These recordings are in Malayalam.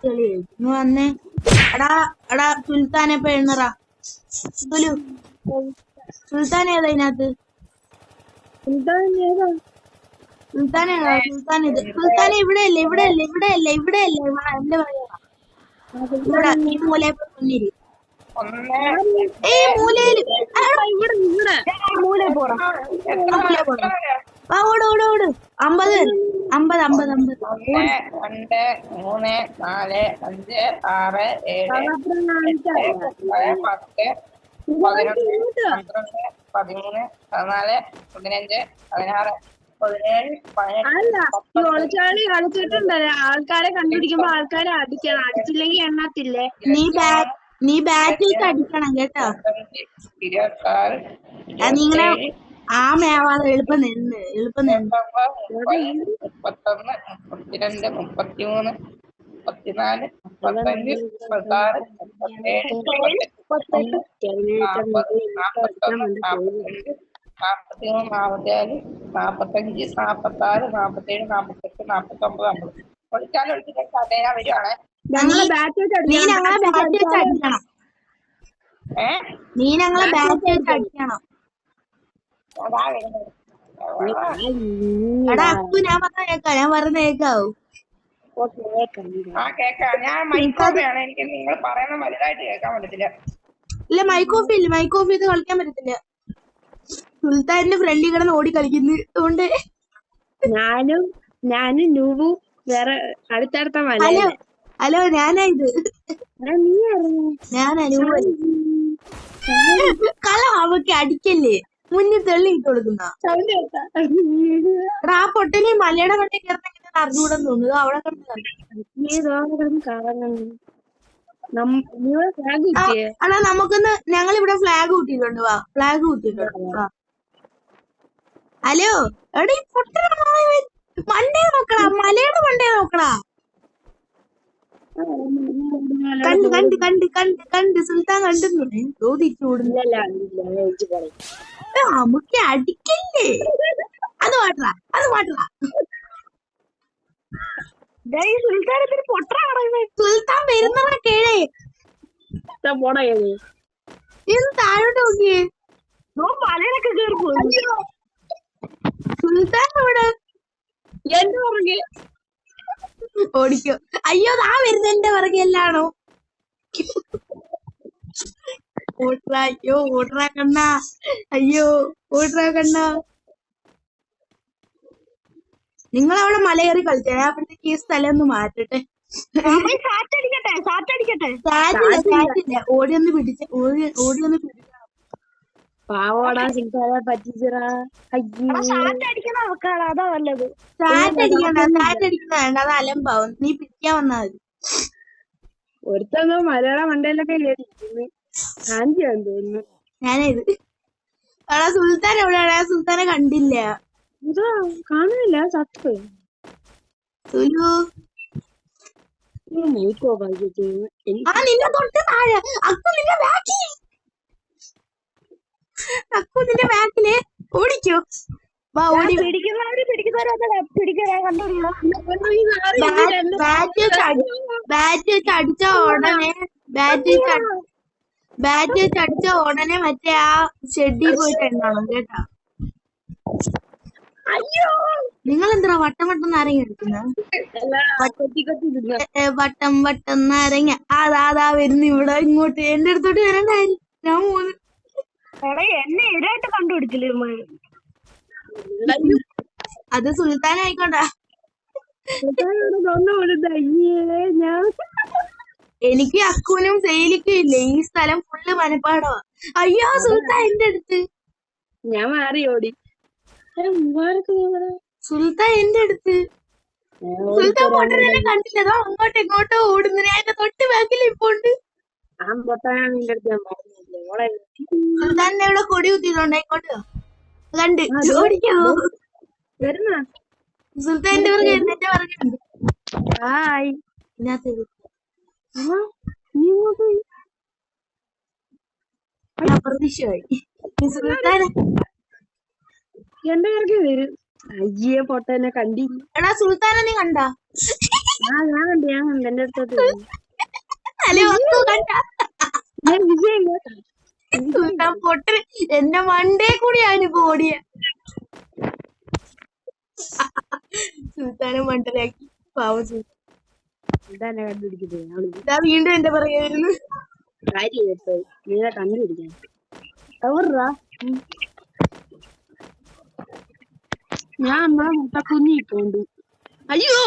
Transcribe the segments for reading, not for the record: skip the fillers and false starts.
കളി ഇന്ന് വന്നേ. എടാ എടാ സുൽത്താനെ ഇപ്പൊ എണ്ണറാ. സുൽത്താൻ ഏതാ ഇതിനകത്ത്? സുൽത്താൻ ഏതാ? സുൽത്താൻ ഇത്. സുൽത്താൻ ഇവിടെയല്ലേ ഇവിടെയല്ലേ ഇവിടെയല്ലേ ഇവിടെയല്ലേ എന്റെ പറയാ. ഇവിടെ ഈ മൂലയിൽ മുന്നിരി. ഈ മൂലയില് മൂലയിൽ പോടാ. ഓട് ഓട് ഓട്. 50 50 50 50. 1 2 3 4 5 6 7 8 9 10 11 12 13 14 15 16 ഒളിച്ചാളി കളിച്ചിട്ടുണ്ടല്ലേ? ആൾക്കാരെ കണ്ടുപിടിക്കുമ്പോ ആൾക്കാരെ അടിക്കണം. അടിച്ചില്ലെങ്കിൽ എണ്ണത്തില്ലേ? നീ ബാറ്റ് വെച്ച് അടിക്കണം കേട്ടോ. നീങ്ങനെ ആമയാവാതെ എളുപ്പം നിന്ന് 31 32 33 34 35 36 37 നീ ഞങ്ങളെ ബാറ്റ് വെച്ച് അടിക്കണം. എടാ അപ്പു ഞാൻ പറഞ്ഞ കേക്കാം. ഞാൻ പറഞ്ഞ കേക്കാവൂ. ഞാൻ മൈക്കോഫിയാണ്. എനിക്ക് നിങ്ങൾ പറയുന്ന വലുതായിട്ട് കേൾക്കാൻ പറ്റത്തില്ല. ഇല്ല മൈക്കോഫി ഇല്ല. മൈക്കോഫി ഇത് കളിക്കാൻ പറ്റത്തില്ല. സുൽത്താന്റെ ഫ്രണ്ടിൽ കിടന്ന് ഓടി കളിക്കുന്നു. അതുകൊണ്ട് ഞാനും നൂബു വേറെ അടുത്തടുത്ത മല. ഹലോ ഞാനാ ഇത്. ഞാനാ നൂബ്. കള അവക്ക് അടിക്കല്ലേ. മുന്നിൽ തെള്ളിയിട്ട് കൊടുക്കുന്ന ആ പൊട്ടനെ മലയുടെ വണ്ടി കയറുന്നെങ്കിൽ അറിഞ്ഞുകൂടെന്ന് തോന്നുന്നു. അവിടെ അടാ നമുക്കൊന്ന് ഞങ്ങളിവിടെ ഫ്ലാഗ് കൂട്ടിയിട്ടുണ്ട്. വാ ഫ്ലാഗ് കൂട്ടിയിട്ടുണ്ട്. ഹലോ എടാ ഈ പൊട്ടന മണ്ടേ നോക്കടാ. മലയുടെ മണ്ടേ നോക്കടാ. കണ്ട് കണ്ട് കണ്ട് കണ്ട് കണ്ട് സുൽത്താൻ കണ്ടെന്നു ചോദിച്ചു ഓടുന്നില്ല. നമുക്ക് അടിക്കല്ലേ. അത് മാറ്റാ അത് മാറ്റാ. സുൽത്താൻ വരുന്നവരെ കേഴേ ഇത് താഴോട്ട് നോക്കിയേ. മലയിലൊക്കെ കയറി പോയി. സുൽത്താൻ ഇവിടെ എന്റെ പുറകെ ഓടിക്കോ. അയ്യോ താ വരുന്ന എന്റെ പുറകെ എല്ലാണോ. ഓട്രാ. അയ്യോ ഓട്രാ കണ്ണ. അയ്യോ ഓട്രാ കണ്ണ. നിങ്ങളവിടെ മലയേറി കളിച്ചേ. അപ്പോഴത്തേക്ക് ഈ സ്ഥലം ഒന്ന് മാറ്റട്ടെ. സാറ്റില്ല. ഓടിയൊന്ന് പിടിച്ച ഓടിയൊന്ന് പിടിക്കണം. പാവോടാ സിംസാരെ പറ്റിച്ചറാ. അതാ നല്ലത്. സാറ്റ് അടിക്കണ്ട വേണ്ട. അത് അലമ്പാവും. നീ പിടിക്കാൻ വന്നാ മതി. ഒരുത്തന്നോ മലയാള മണ്ടയിലൊക്കെ കേട്ടിരിക്കുന്നു. കാഞ്ചിയാന്ന് തോന്നുന്നു. ഞാനിത് എടാ സുൽത്താൻ എവിടെയാ? സുൽത്താനെ കണ്ടില്ല. ഇതാ കാണുന്നില്ല. സത്ത് സുലു നിന്നെ തൊട്ട് താഴെ. അക്കു നിന്റെ ബാക്കിൽ. അക്കു നിന്റെ ബാക്കില് ഓടിക്കോ. വാ ഓടി. ബാറ്റ് വെച്ച് അടിച്ച ഉടനെ മറ്റേ ആ ഷെഡിൽ പോയിട്ട് എണ്ണണം കേട്ടാ. നിങ്ങൾ എന്താ വട്ടം വട്ടം നാരങ്ങ എടുക്കുന്നത്? വട്ടം വട്ടം നാരങ്ങ. അതാ വരുന്നു ഇവിടെ ഇങ്ങോട്ട്. എന്റെ അടുത്തോട്ട് വരണ്ടായിരുന്നു. ഞാൻ പോന്നു. എന്നെ ഇതായിട്ട് കണ്ടുപിടിച്ചില്ലേ? അത് സുൽത്താൻ ആയിക്കോട്ടെ. എനിക്ക് അക്കുവിനും സെയിലിക്കും ഇല്ലേ ഈ സ്ഥലം ഫുള്ള് മനപ്പാടവാ. അയ്യോ സുൽത്താൻ എന്റെ അടുത്ത്. ഞാൻ മാറി ഓടി. സുൽത്താൻ എന്റെ അടുത്ത്. സുൽത്താൻ പൊട്ടനെ കണ്ടില്ല. അങ്ങോട്ടോ ഇങ്ങോട്ടോ ഓടുന്നു. എന്റെ തൊട്ട് ബാക്കിൽ ഇപ്പൊ ഉണ്ട്. സുൽത്താനെ ഇവിടെ കൊടി കുത്തിയിട്ടുണ്ട്. ഇങ്ങോട്ടോ കണ്ട് ഓടിക്കോ. സുൽത്താന്റെ പുറകെ എന്റെ പുറകെയുണ്ട്. അപ്രതീക്ഷയായി. സുൽത്താനെ എന്റെ പുറകെ വരും. അയ്യേ പൊട്ടനെ കണ്ടി. എടാ സുൽത്താനെ നീ കണ്ടാ? ഞാൻ കണ്ട് എന്റെ അടുത്തോട്ട് വന്നു. അല്ലേ വസ്തു കണ്ട ഞാൻ വിജയം സുൽത്താൻ പൊട്ടന് എന്റെ മണ്ടേ കൂടിയാണ് ഇപ്പൊ ഓടിയ സുൽത്താനെ മണ്ടനാക്കി പാവം സുൽത്താൻ. കണ്ടുപിടിക്കുന്നത് ഇതാ വീണ്ടും എന്റെ പുറകെ വരുന്നു. കാര്യം കേട്ടോ നീനെ കണ്ടുപിടിക്കാൻ എവിടാ ഞാൻ നമ്മളെ മുട്ടക്കുഞ്ഞി പോണ്ട്. അയ്യോ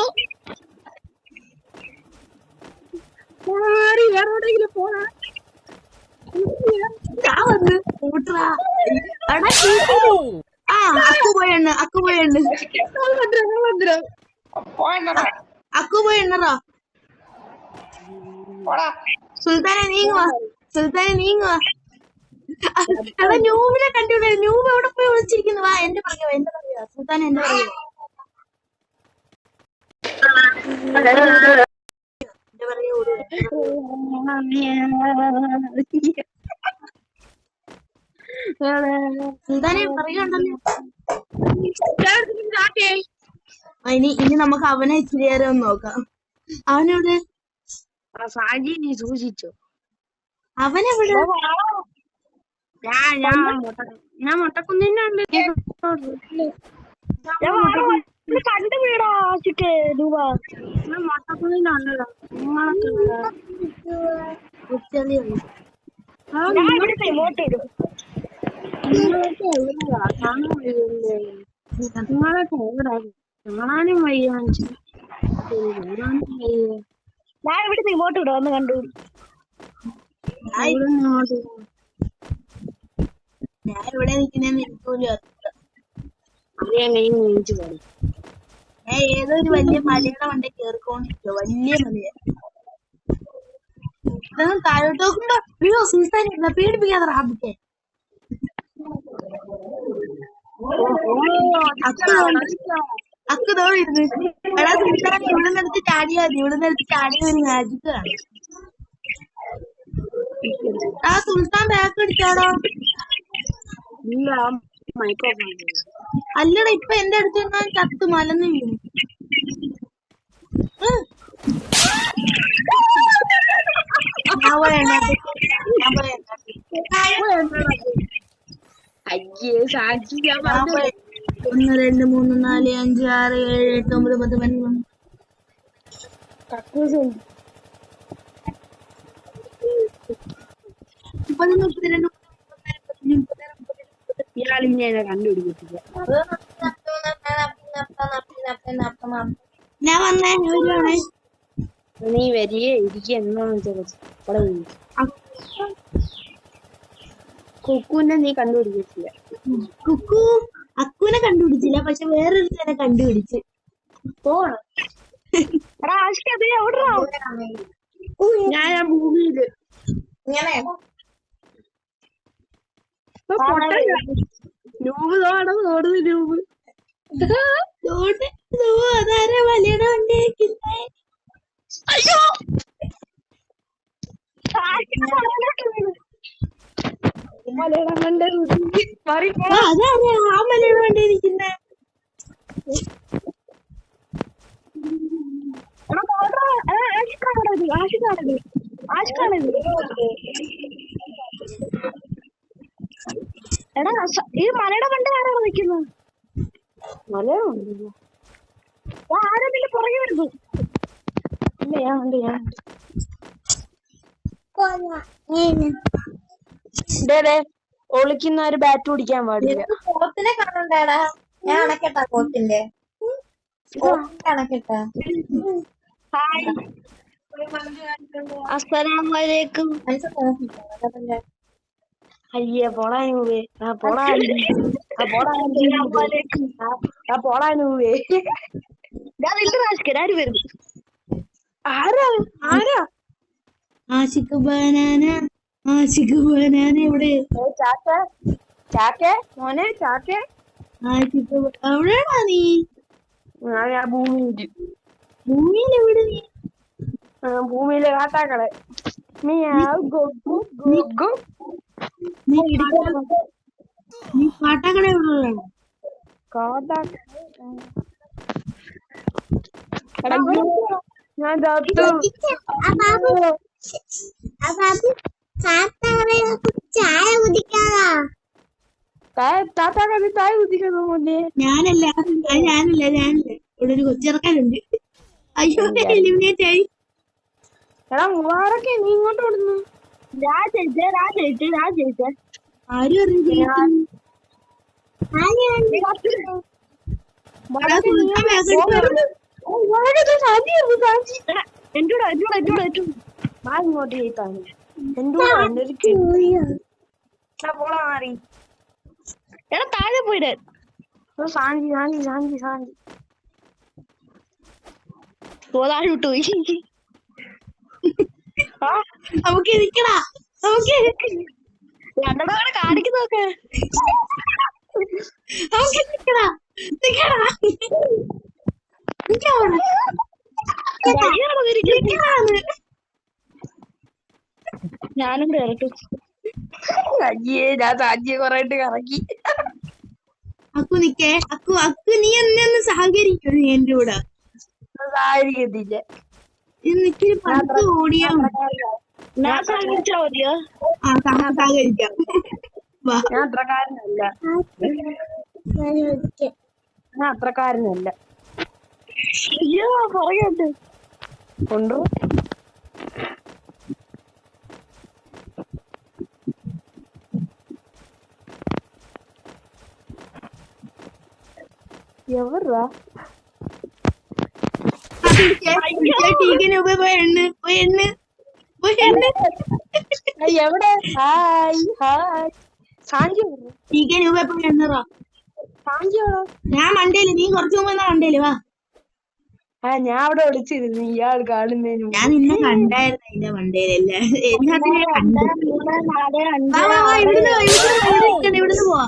വേറെ എവിടെയെങ്കിലും പോണ ഞാൻ വന്ന് കൂട്ടറാ. എടാ ആ അക്കു പോയെണ്ണ അക്കു പോയെണ്ണ അക്കു പോയെണ്ണറാ. സുൽത്താനെ നീങ്ങുവാ സുൽത്താനെ നീങ്ങുവാ. എടാ ന്യൂബിനെ കണ്ടുപിടി. ന്യൂബ് എവിടെ പോയി വിളിച്ചിരിക്കുന്നു. വാ എന്റെ പറയാ എന്റെ പറയാ സുൽത്താൻ എന്റെ പറയാ എന്റെ പറയാ സുൽത്താനെ പറയുണ്ടല്ലോ. ഇനി നമുക്ക് അവനെ ഇച്ചിരി നേരം ഒന്ന് നോക്കാം. അവനെവിടെ സാജി നീ സൂക്ഷിച്ചോ. അവനെവിടെ ഞാൻ മുട്ടക്കുന്നിനുണ്ട് കണ്ടുപിടാ മുട്ടക്കുന്നിനുണ്ടല്ലോ നിങ്ങളൊക്കെ എവിടെ കാണാനും വയ്യ കാണാനും വയ്യ. ഞാൻ ഇവിടെ ഇങ്ങോട്ട് വിടാം ഒന്ന് കണ്ടുപിടി. ഞാൻ ഇവിടെ നിൽക്കുന്നേന്ന് എനിക്ക് പോലും ഏതോ ഒരു വലിയ മലയുടെ മണ്ടേ കേറിക്കൊണ്ടിരിക്കോ. വലിയ മലയ ഇതൊന്നും താഴോട്ട് നോക്കുമ്പോ അയ്യോ സുൽത്താൻ പേടിപ്പിക്കാതെ റാബിക്കെ അക്ക് തോന്നിരുന്നു. എടാ സുൽത്താൻ ഇവിടെ നിന്നെടുത്ത് ചാടിയാ മതി. ഇവിടെ നിന്നെടുത്ത് ചാടിയ ഒരു മാജിക് ആണ്. ആ സുൽത്താൻ ബാക്ക് അടിച്ചാടോ. അല്ലടാ ഇപ്പൊ എന്റെ അടുത്ത് ഞാൻ ചത്ത് മലന്ന് വീണു. ഒന്ന് രണ്ട് മൂന്ന് നാല് അഞ്ച് ആറ് ഏഴ് എട്ട് ഒമ്പത് പത്ത് പതിനൊന്ന് മുപ്പത്തിരണ്ട് ഇയാളിങ്ങനെ കണ്ടുപിടിക്കത്തില്ല. ഞാൻ വന്നേ വരുവാണേ. നീ വരികയെ ഇരിക്കുക എന്നാന്ന് ചോദിച്ചു. കുക്കുവിനെ നീ കണ്ടുപിടിക്കത്തില്ല. കുക്കു അക്കുവിനെ കണ്ടുപിടിച്ചില്ല. പക്ഷെ വേറൊരുത്തനെ കണ്ടുപിടിച്ച് പോണം. ഞാൻ ഭൂമിയില് നൂബ് തോടുന്നു നൂബ് അതാരാ വലിയുടെ വണ്ടി അയ്യോ മലയാളം കണ്ട് അതാരാ ആ മലയുടെ വണ്ടി ഇരിക്കുന്നേ. എടാ ഈ മലയുടെ പണ്ട് ആരാണ് നിൽക്കുന്നത്? മലയാളം ആരാ നിന്റെ പുറകെ വരുന്നു? ഒളിക്കുന്ന ഒരു ബാറ്റ് പിടിക്കാൻ പാടില്ല. കോത്തിനെ കാണണ്ടാടാ. ഞാൻ അണക്കെട്ടാ കോത്തിന്റെ അണക്കെട്ടാ. അസ്സലാമലൈക്കും. അയ്യേ പോടാനൂവേ പോടാനൂവേ ആരാ ആരാ ആഷിഖ് ബനാന ആഷിഖ് ബനാന എവിടെ? ചാക്കെ മോനെ ചാക്കെ ആഷിഖ് എവിടെയാണോ നീ? ഭൂമിയില് ഭൂമിയിൽ എവിടെ നീ? ഭൂമിയിലെ കാട്ടാക്കളെ നീ കാട്ടാക്കട എവിടെ? ഞാൻ ചത്തു. ചായ കുടിക്കാതാ. താത്താക്കത് താഴെ കുത്തിക്കുന്നു മുന്നേ. ഞാനല്ല ഇവിടെ ഒരു കൊച്ചിറക്കാനുണ്ട്. അയ്യോ എലിമിനേറ്റ് ആയി. എടാ മൂവാറൊക്കെ നീ ഇങ്ങോട്ട് വിടുന്നു. ഞാൻ ജയിച്ചേ ആരും അറിയില്ല. ഇങ്ങോട്ട് ചെയ്താണ് എന്തോ പോളാ മാറി. എടാ താഴെ പോയിട്. സാഞ്ചി സാഞ്ചി സാഞ്ചി സാഞ്ചി താഴെ വിട്ടുപോയി. നമുക്ക് ഇരിക്കടാ. രണ്ടെണ്ണം കാണിക്കുന്നൊക്കെ നമുക്ക് നിക്കടാ. ഞാനും കേറട്ടു. അയ്യേ ഞാൻ സാഞ്ചിയെ കൊറേ കറക്കി. അക്കു നിക്കേ. അക്കു നീ എന്നെ ഒന്ന് സഹകരിക്കൂ. നീ എന്റെ കൂടെ സഹായിക്കത്തില്ല. എനിക്ക് പത്ത് ഓടിയാ ഞാൻ സഹകരിച്ചാ മതിയോ? സഹകരിക്കാം. ഞാൻ അത്രക്കാരനല്ല. അയ്യോ പറയണ്ട് കൊണ്ടു എവർറാ എവിടെ? ഹായ് ഹായ് സാഞ്ചി എണ്ണറാ. സാഞ്ചി എവിടെ? ഞാൻ മണ്ടേല്. നീ കുറച്ചു മുമ്പ് എന്നാ മണ്ടേല്. വാ. ഞാൻ അവിടെ വിളിച്ചിരുന്നു ഇയാൾ കാണുന്നതിന്. ഞാൻ നിന്നെ കണ്ടായിരുന്നു അതിന്റെ മണ്ടേലല്ല. എല്ലാത്തിനും ഞാൻ കണ്ടു. 4, 5, ഇവിടുന്ന് പോവാ.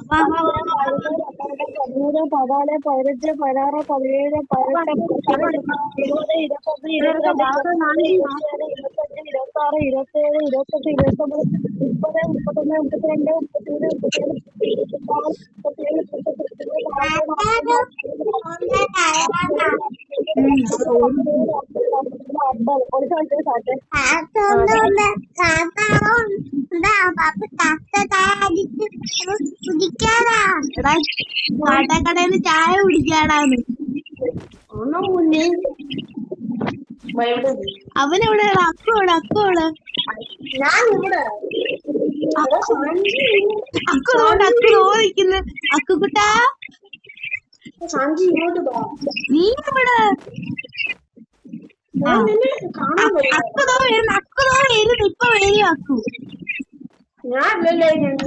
13, 14, 15, 16, 17, 18, 20, 21, 22, 23, 24, 25, 26, 27, കാട്ടാക്കടയിന്ന് ചായ കുടിക്കാടാന്ന്. അവനെവിടെയാണ്? അക്കോടെ നിക്കുന്നു. അക്കുകുട്ടാ നീ ഇവിടെ. അക്കുതോ വരുന്നു. ഇപ്പൊ വരും അക്കു.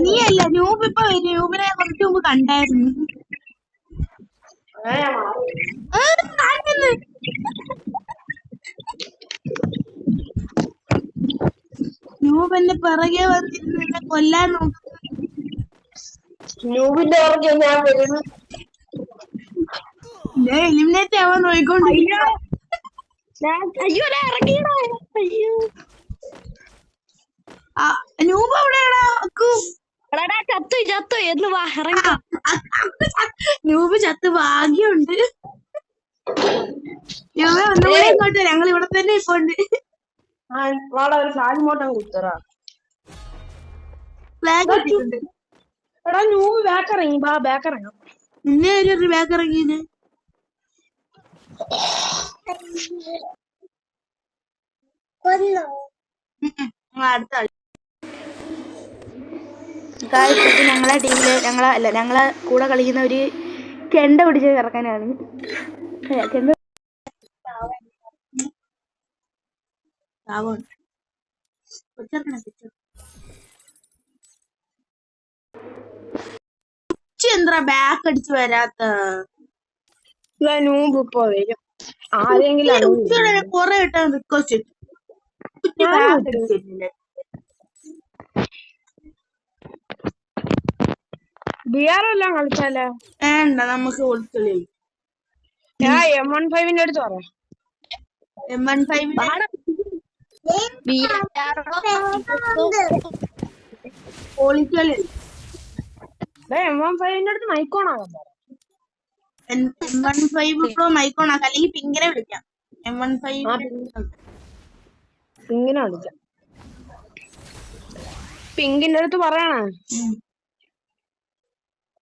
നീ അല്ല നൂബ്. ഇപ്പൊ വരും. നൂബിനെ കുറച്ചു മുമ്പ് കണ്ടായിരുന്നു. നൂബന്റെ പിറകെ വന്നിരുന്നു എന്നെ കൊല്ലാൻ നോക്കുന്നു. നൂബിന്റെ പുറകെ ഞാൻ വരുന്നു. ഞാൻ എലിമിനേറ്റ് ആവാൻ നോക്കിക്കൊണ്ടിരിക്കുന്നു. അയ്യോ ഇറങ്ങിയടാ. അയ്യോ നൂബ് എവിടെയാടാ? അക്കു എടാ ചത്തു എന്ന് വാ ഇറങ്ങ. നൂബ് ചത്ത്. ഭാഗ്യമുണ്ട്. ഒന്നുകൂടെ ഇങ്ങോട്ട്. ഞങ്ങൾ ഇവിടെ തന്നെ ഇപ്പൊ ഉണ്ട്. വാടാ ഒരു സാൽമോട്ടം കുത്തറാ. ഫ്ലാഗ് ഇട്ടിട്ടുണ്ട്. എടാ നൂബ് ബാക്ക് ഇറങ്ങി. ബാക്ക് ഇറങ്ങാം. നിന്നെ ഒരു ബാക്ക് ഇറങ്ങിയത്. അടുത്ത ഞങ്ങളെ ടീമില് ഞങ്ങളെ കൂടെ കളിക്കുന്ന ഒരു കെണ്ട പിടിച്ച് ഇറക്കാനാണ്. എന്താ ബാക്ക് അടിച്ച് വരാത്ത? നൂബ് ഇപ്പൊ വരും. ആരെങ്കിലും കൊറേ ഇട്ടാ റിക്വസ്റ്റ് ഇട്ടു. ബിആറെല്ലാം കളിച്ചാലോ? വേണ്ട, നമുക്ക് ഒളിച്ചളി. ഞാൻ M15 അടുത്ത് പറയാം. M15 ഒളിച്ചളി. M15 അടുത്ത് മൈക്കോണാകാൻ പറയാം. M15 Pro മൈക്കോണാക്കാം, അല്ലെങ്കിൽ പിങ്കിനെ വിളിക്കാം. M15 പിങ്കിനെ വിളിക്കാം. പിങ്കിന്റെ അടുത്ത് പറയണേ,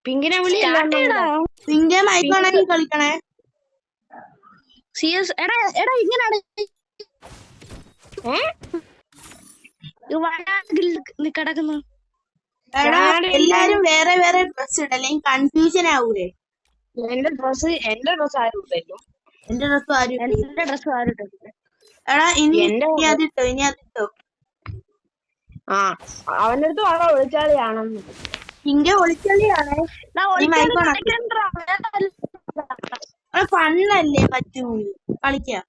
പിങ്കിനെ വിളിയല്ല. പിങ്കെ മൈക്കോണെങ്കിൽ കളിക്കണേ. CS എടാ ഇങ്ങനാണ് കിടക്കുന്നു. എടാ എല്ലാരും വേറെ വേറെ ഡ്രസ് ഇട, അല്ലെങ്കിൽ കൺഫ്യൂഷൻ ആവൂലേ? എന്റെ ഡ്രസ് ആരും ഇട്ടേക്കും. എന്റെ ഡ്രസ് ആരും എന്റെ ഡ്രസ് ആരും ഇട്ടിട്ടില്ല. എടാ ഇനി അതിട്ടോ, ഇനി അതിട്ടോ. ആ അവന്റെ അടുത്ത് വളരെ ഒളിച്ചാളിയാണെന്ന്. പിങ്കെ ഒളിച്ചളിയാണ്. ഫണ്ണല്ലേ പറ്റൂ കളിക്കാം.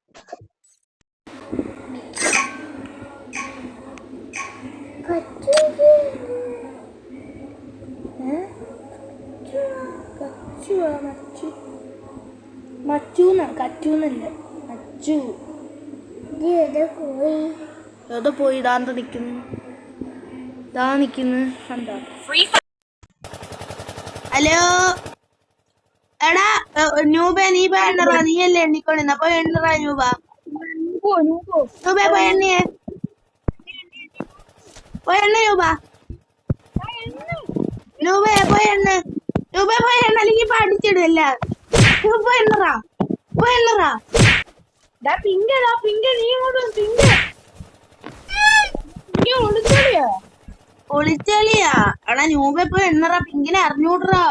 കച്ചൂന്നല്ല അച്ചു. ഏതോ പോയി ഇതാന്ത നിക്കുന്നു, ഇതാ നിക്കുന്നു. ഹലോ എടാ ന്യൂബേ, നീ പോയി എണ്ണറാ. നീയല്ലേ എണ്ണിക്കൊണ്ടിരുന്ന, പോയി എണ്ണറാ ന്യൂബ. ന്യൂബേ പോയി എണ്ണിയേ, പോയി എണ്ണ ന്യൂബ. ന്യൂബേ പോയി എണ്ണ, ന്യൂബേ പോയി എണ്ണ, അല്ലെങ്കിൽ ഇപ്പൊ അടിച്ചിടില്ല. പോയി എണ്ണറാ, പോയി എണ്ണറാ. ഒളിച്ചളിയാ. എടാ ന്യൂബേ പോയി എണ്ണറാ, പിങ്കിനെ അറിഞ്ഞൂടറാ.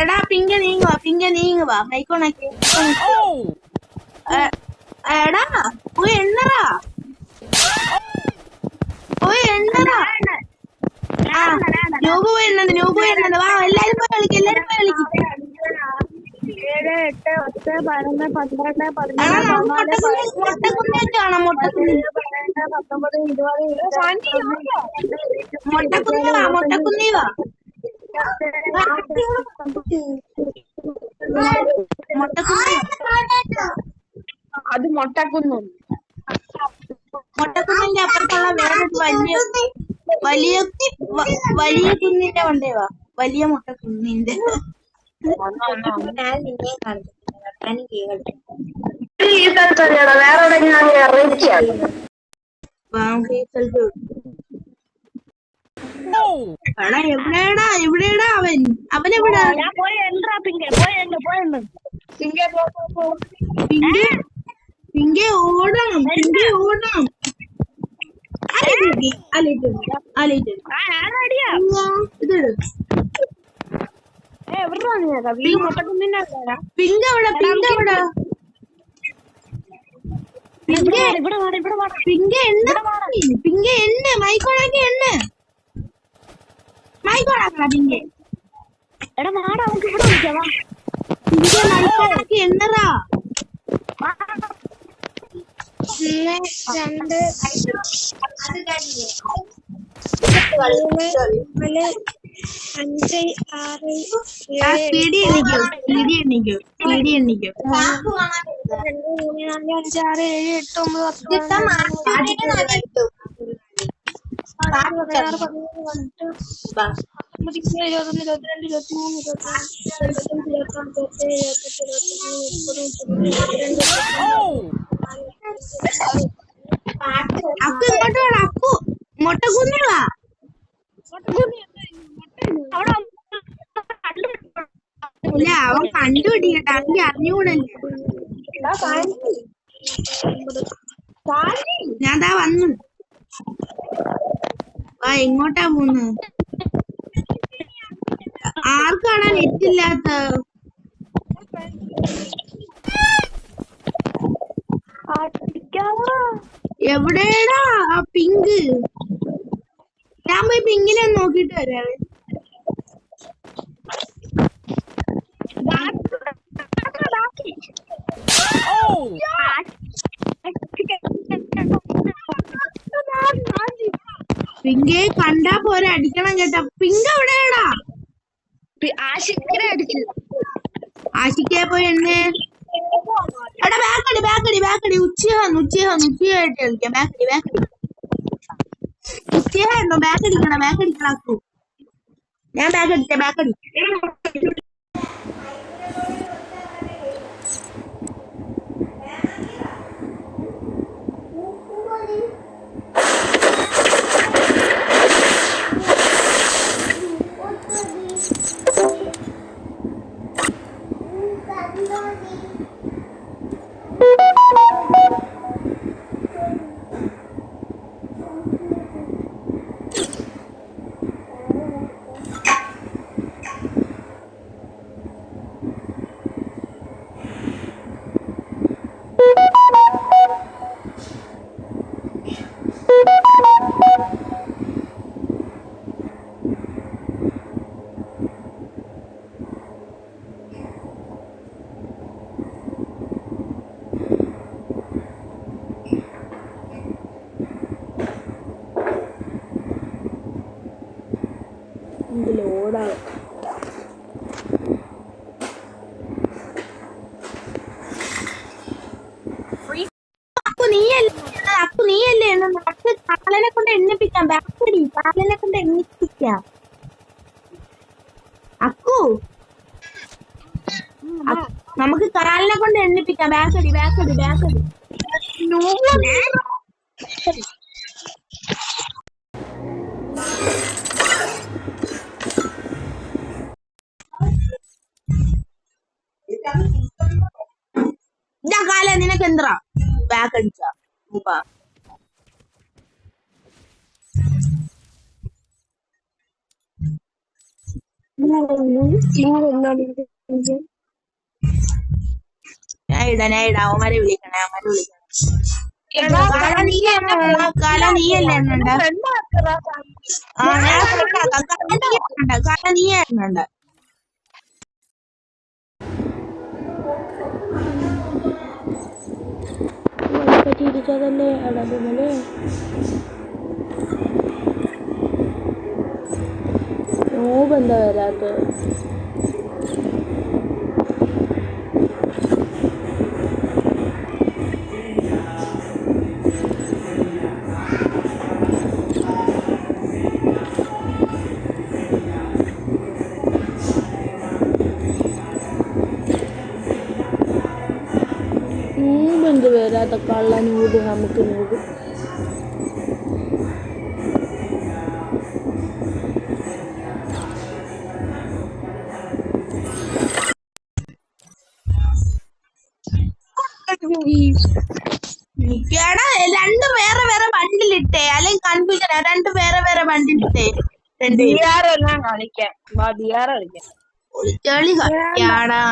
എടാ പിങ്കെ നീങ്ങുവാ മൈക്കോണാക്കി. എടാ പോയി എണ്ണറാ, പോയി എണ്ണറാ. ആ ന്യൂബ് പോയി എണ്ണുണ്ട്, വാ എല്ലാരും പോയി കളിക്കും, എല്ലാരും പോയി കളിക്കും. 7, 8, 10, 11, 12, 13, 14, മൊട്ടക്കുന്നിലേക്ക് കാണാം. മൊട്ടക്കുന്നിൽ വാ. അത് മൊട്ടക്കുന്നു. മൊട്ടക്കുന്നിന്റെ അപ്പുറത്തുള്ള വേറൊരു വലിയ കുന്നിന്റെ കൊണ്ടേവാ, വലിയ മൊട്ടക്കുന്നിന്റെ. എവിടെയാടാ അവനെവിടാ? പിങ്കെ ഓടണം, ഇതെടു. പിങ്കെ എണ്ണ മൈക്കോണാക്കി മൈക്കോണാക്കണ പിങ്കെ. എടാ വാടാ നമുക്ക് ഇവിടെ വിളിക്കാം. പിങ്കെ മൈക്കോണാക്കി എണ്ണറാ. 1, 2, 5, 6, 7, 8, 9, അക്കു ഇങ്ങോട്ട് വേണം. അക്കു മൊട്ടക്കുന്നിവാ. ഇല്ല അവൻ കണ്ടുപിടിക്കട്ടെ, അവന്റെ അറിഞ്ഞുകൂടല്ലേ. ഞാൻ ദാ വന്നു. എങ്ങോട്ടാ പോന്ന്? ആർക്കാണ് നെറ്റില്ലാത്ത? എവിടെയാടാ ആ പിങ്ക്? ഞാൻ പോയി പിങ്കിനെ നോക്കിട്ട് വരാവേ. പിങ്കെ കണ്ടാ പോരെ, അടിക്കണം കേട്ടാ. പിങ്ക് എവിടെയാടാ? ആശിക്കിനെ അടിച്ചു. ആശിക്കേ പോയി എന്നെ. എടാ ബാക്കടി ഉച്ചയായിട്ട് കളിക്കാം. ഉച്ചയായിരുന്നോ? ബാക്കടിക്കണം. ഞാൻ ബാക്കടി. ഓടാ അക്കു നീയല്ലേ നമുക്ക് കാലനെ കൊണ്ട് എണ്ണിപ്പിക്കാം. ബാക്കടി കാലനെ കൊണ്ട് എണ്ണിപ്പിക്കാം. അക്കു നമുക്ക് കാലിനെ കൊണ്ട് എണ്ണിപ്പിക്കാം. ബാക്കടി ബാക്കടി ബാക്കടി. ഞാൻ കാല നിനക്ക് എന്താ ബാക്കടിച്ച മുപ്പാ ഞാൻ ഇടാ അവന്മാരെ വിളിക്കണേ കാല നീയല്ലേ എണ്ണണ്ട. ആ ഞാൻ കാല നീയേ എണ്ണണ്ട. ചിരിച്ചതല്ലേ അടബുമല്ലേ നോബെന്താ വരാത്തത്? നൂബെന്ത് വരാത്ത കള്ള നൂബ് നമുക്ക് നൂബ്. രണ്ട് വേറെ വേറെ ബണ്ടിലിട്ടേ, അല്ലെങ്കിൽ കൺഫ്യൂഷൻ. രണ്ട് വേറെ വേറെ ബണ്ടിലിട്ടേ. കളിക്കാം ഒളിച്ചോളി കളിക്കാടാ.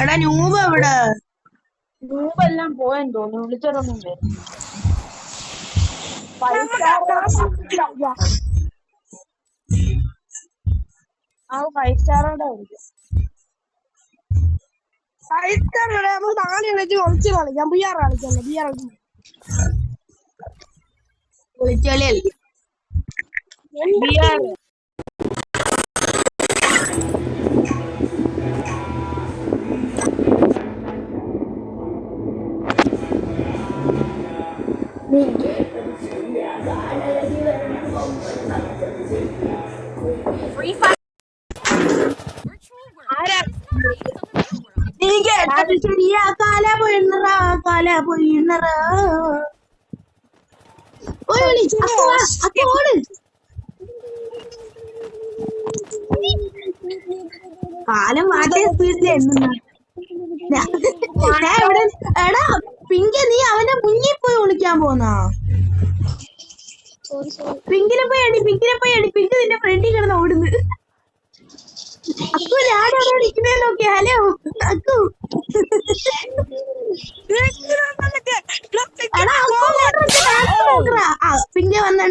എടാ നൂബ് എവിടെ? രൂപെല്ലാം പോയെന്ന് തോന്നുന്നു. വിളിച്ചതൊന്നും വരും. ആ 5 സ്റ്റാറോടെ വിളിക്കാം. 5 സ്റ്റാർ നമുക്ക് 4 കളിച്ച് ഒളിച്ച് കളിക്കാം. ബിആർ കളിക്കല്ലേ? ബിആർ ഒളിച്ചോളി കളിക്കും. ശരിയാ കാല പോയിന്നറാ കാല പോയിന്നറാ. കാലം മാറ്റിയ സ്പീഡില് എടാ പിങ്കി നീ അവന്റെ മുന്നിൽ പോയി വിളിക്കാൻ പോന്നാ. പിങ്കിനെ പോയി അടി പിങ്കി നിന്റെ ഫ്രണ്ടിൽ കിടന്ന് ഓടുന്നു. അക്കു ഞാനവിടെ വിളിക്കുന്നേ നോക്കി. ഹലോ അക്കു. പിങ്ക് വന്നു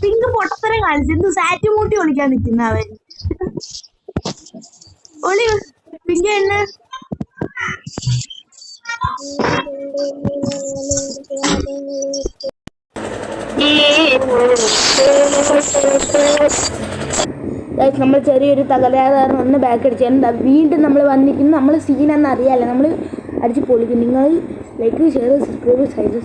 പിങ്ക് പൊട്ടത്തരം കാണിച്ചു. സാറ്റ് മൂട്ടി വിളിക്കാൻ നിൽക്കുന്ന അവൻ. ഒളി പിങ്ക് എന്നെ നമ്മൾ ചെറിയൊരു തകരാറ് ഒന്ന് ബാക്ക് അടിച്ചു. എന്താ വീണ്ടും നമ്മൾ വന്നിരിക്കുന്നു. നമ്മൾ സീനെന്ന് അറിയാമല്ലോ, നമ്മൾ അടിച്ച് പൊളിക്കും. നിങ്ങൾ ലൈക്ക് ഷെയർ സബ്സ്ക്രൈബ് ചെയ്ത്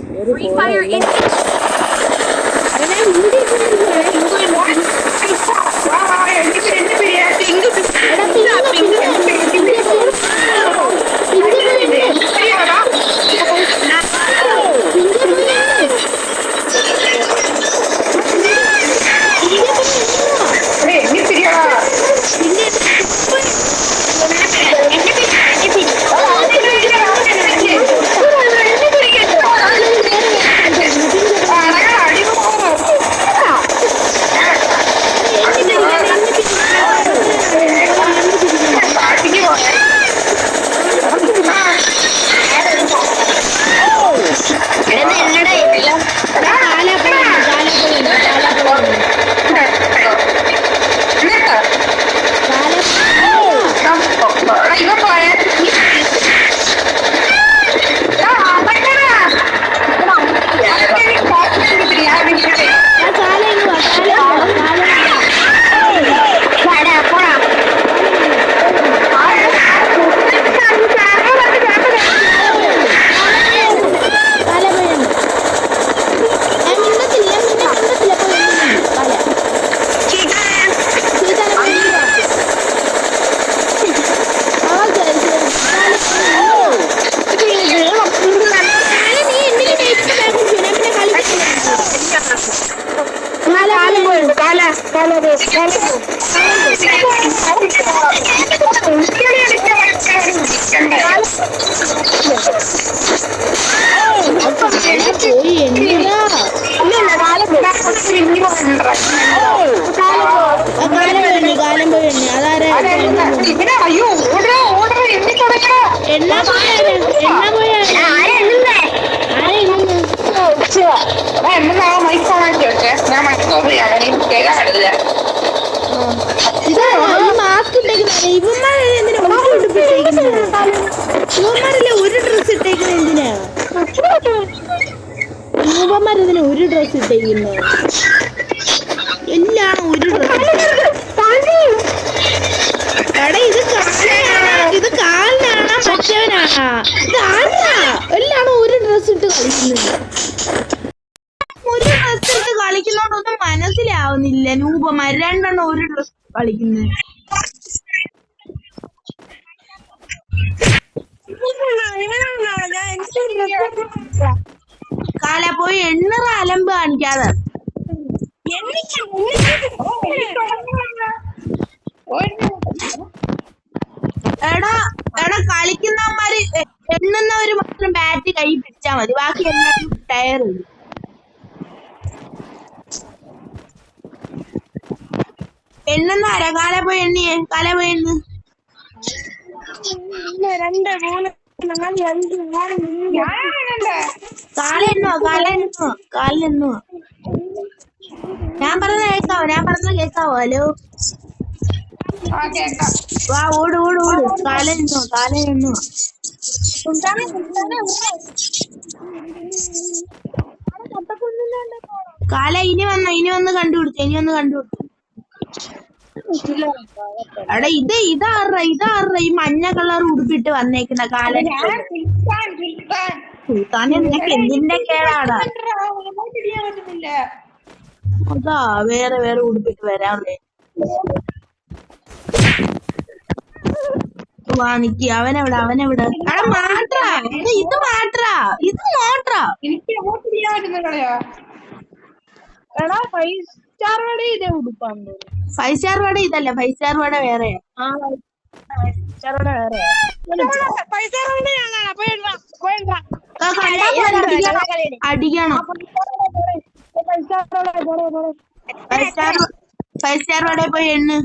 ഇവിടെ അയ്യോ ഓർഡർ എണ്ണി തുടങ്ങടാ. എണ്ണ പോയാല് എന്നാ മൈക്ക് ഓണാക്കി വെച്ചേ. ഞാൻ മൈക്ക് ഓഫ് ചെയ്യാം. എനിക്ക് കേൾക്കാൻ പറ്റില്ല. മാസ്ക് ഇട്ടേക്കുന്ന ഇവന്മാരല്ലേ ഒരു ഡ്രസ് ഇട്ടേക്കുന്ന എന്തിനാ? ഇവന്മാരതിന് ഒരു ഡ്രസ് ഇട്ടേക്കുന്ന എല്ലാം ഒരു ഡ്രസ്. എടാ ഇത് കാലിനാണോ മറ്റവനാണോ? ഇത് ആരാ? എല്ലാം ഒരു ഡ്രസ് ഇട്ട് കളിക്കുന്നത്. ഒരു ഡ്രസ് ഇട്ട് കളിക്കുന്നോണ്ടൊന്നും മനസ്സിലാവുന്നില്ല. നൂപന്മാർ രണ്ടെണ്ണം ഒരു ഡ്രസ് കളിക്കുന്നത്. കാല പോയി എണ്ണറ അലമ്പ് കാണിക്കാതെ. എടാ കളിക്കുന്നവന്മാര് എണ്ണുന്നവര് മാത്രം ബാറ്റ് കൈ പിടിച്ചാ മതി. ബാക്കി എല്ലാവരും ടയർ ഇടും. എണ്ണുന്ന ആരാ? കാല പോയി എണ്ണിയേ. കാല പോയി എണ്ണ്. 2 3 4 5 കാലെണ്ണോ. ഞാൻ പറഞ്ഞ കേക്കാവോ? ഹലോ വാ ഓട്. കാലെണ്ണോ. കാല ഇനി വന്ന് കണ്ടുപിടിച്ചു. എടാ ഇതാറ ഈ മഞ്ഞ കളർ ഉടുപ്പിട്ട് വന്നേക്കുന്ന കാലൻ. സുൽത്താനെ നിനക്ക് എന്തിന്റെ കേടാടാ? അതാ വേറെ ഉടുപ്പിട്ട് വരാറില്ലേ? വാ നിക്ക്. അവനെവിടെ? എടാ മാട്രാ. ഇത് മാട്രാ. എനിക്ക് വോട്ട് ചെയ്യാൻ പറ്റുന്ന കളയാ. എടാ 5 സ്റ്റാർ വട ഇതേ ഉടുപ്പാണ്. 5 സ്റ്റാർ വട ഇതല്ല. 5 സ്റ്റാർ വട വേറെ. അടിക്കണം. 5 സ്റ്റാർ വട പോയി എണ്ണ്.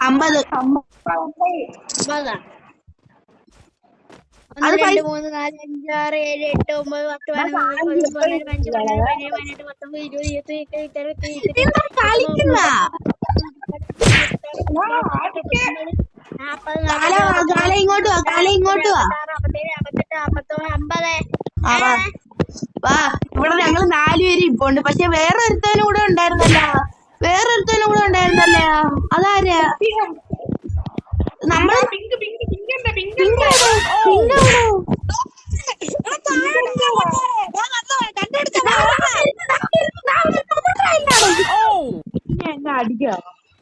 50. 1 2 3 4 5 6 7 8 9 10 11 12 15 16 ഇങ്ങോട്ട് വാ. വാ ഇവിടെ ഞങ്ങൾ 4 പേര് ഇപ്പൊ ഉണ്ട്. പക്ഷെ വേറെ ഒരുത്തനും കൂടെ ഉണ്ടായിരുന്നല്ലോ. അതാരാ? നമ്മള്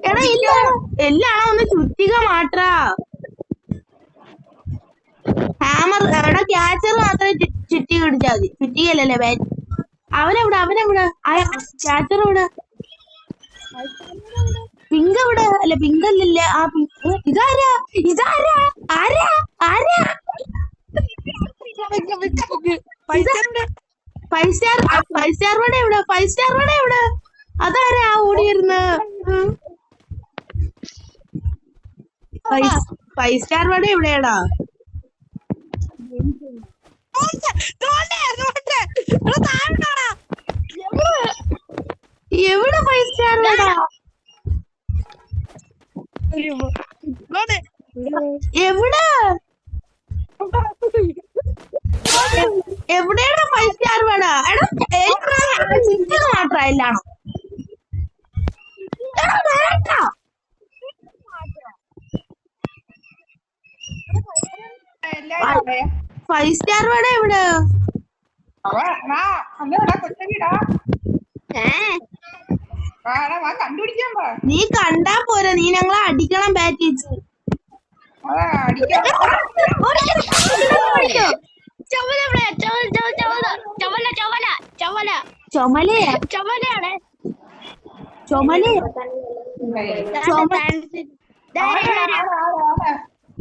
എടാ ഇല്ല എല്ലാം ഒന്ന് ചുറ്റിക മാറ്റാ. ഹാമർ എടാ ക്യാച്ചർ മാത്രമേ ചുറ്റി പിടിച്ചാ മതി. ചുറ്റികല്ലേ ബാറ്റ്. അവനെവിടെ? ക്യാച്ചർ എവിടെ? പിങ്ക് എവിടെ? അല്ല പിങ്ക് അല്ലല്ലേ. ആ ഇതാരാ? ആരാ? 5 സ്റ്റാർ വട എവിടെ? 5 സ്റ്റാർ വട എവിടെ? അതാരാ ഓടിയിരുന്ന്? 5 സ്റ്റാർ വട എവിടെയാടാ? എവിടെ 5 സ്റ്റാർ വട? എവിടെയാണ് 5 സ്റ്റാർ വട? മാത്രായില്ലാണോ? 5 സ്റ്റാർ വട എവിടെ? നീ കണ്ടാ പോരാ. നീ ഞങ്ങളെ അടിക്കണം ബാറ്റ് വെച്ച്.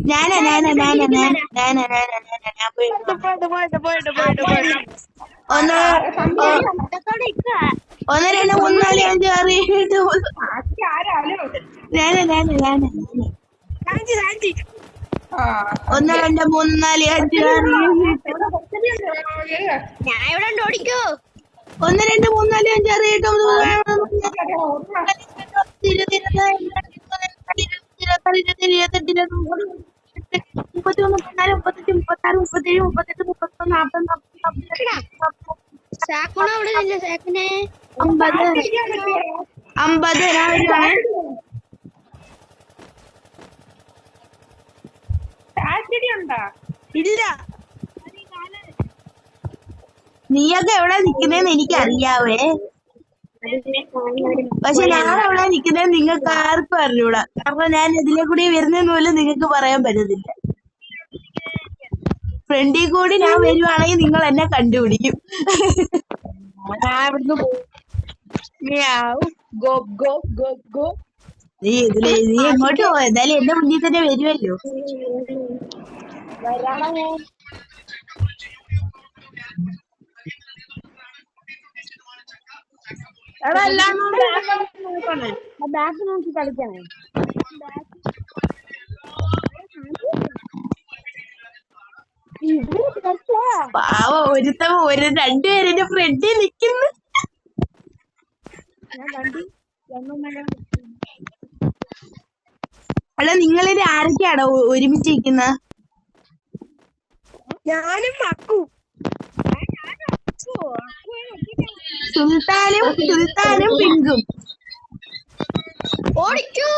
ഞാനാ ഞാൻ പോയി ഒന്ന് 1 2 3 4 5 6 7 ഞാനാ 1 2 3 4 5 6 ഞാൻ ഇവിടെ ഉണ്ട്, ഓടിക്കോ. 1 2 3 4 5 6 7 സാക്കോണ അവിടെ ഇല്ല, സാക്കിനെ 50 രാവിലെ ഇല്ല. നീയൊക്കെ എവിടെ നിക്കുന്നേന്ന് എനിക്കറിയാവേ, പക്ഷെ ഞാൻ എവിടെ നിക്കുന്നേന്ന് നിങ്ങൾക്ക് ആർക്കും അറിഞ്ഞൂടാ. കാരണം ഞാൻ ഇതിലെ കൂടി വരുന്നെന്ന് പോലും നിങ്ങൾക്ക് പറയാൻ പറ്റത്തില്ല. ഫ്രണ്ടിൽ കൂടി ഞാൻ വരുവാണെങ്കിൽ നിങ്ങൾ എന്നെ കണ്ടുപിടിക്കും. നീ എങ്ങോട്ട് പോ, എന്തായാലും എന്റെ മുന്നിൽ തന്നെ വരുമല്ലോ. ബാക്ക് നോക്കി കളിക്കണേ. പാവ ഒരു രണ്ടുപേരെന്റെ ഫ്രണ്ടിൽ നിക്കുന്നു. അല്ല നിങ്ങളിത് ആരൊക്കെയാണോ ഒരുമിച്ച് നിക്കുന്ന? ഞാനും അക്കു. സുൽത്താനും പിങ്കും. ഓടിക്കൂ.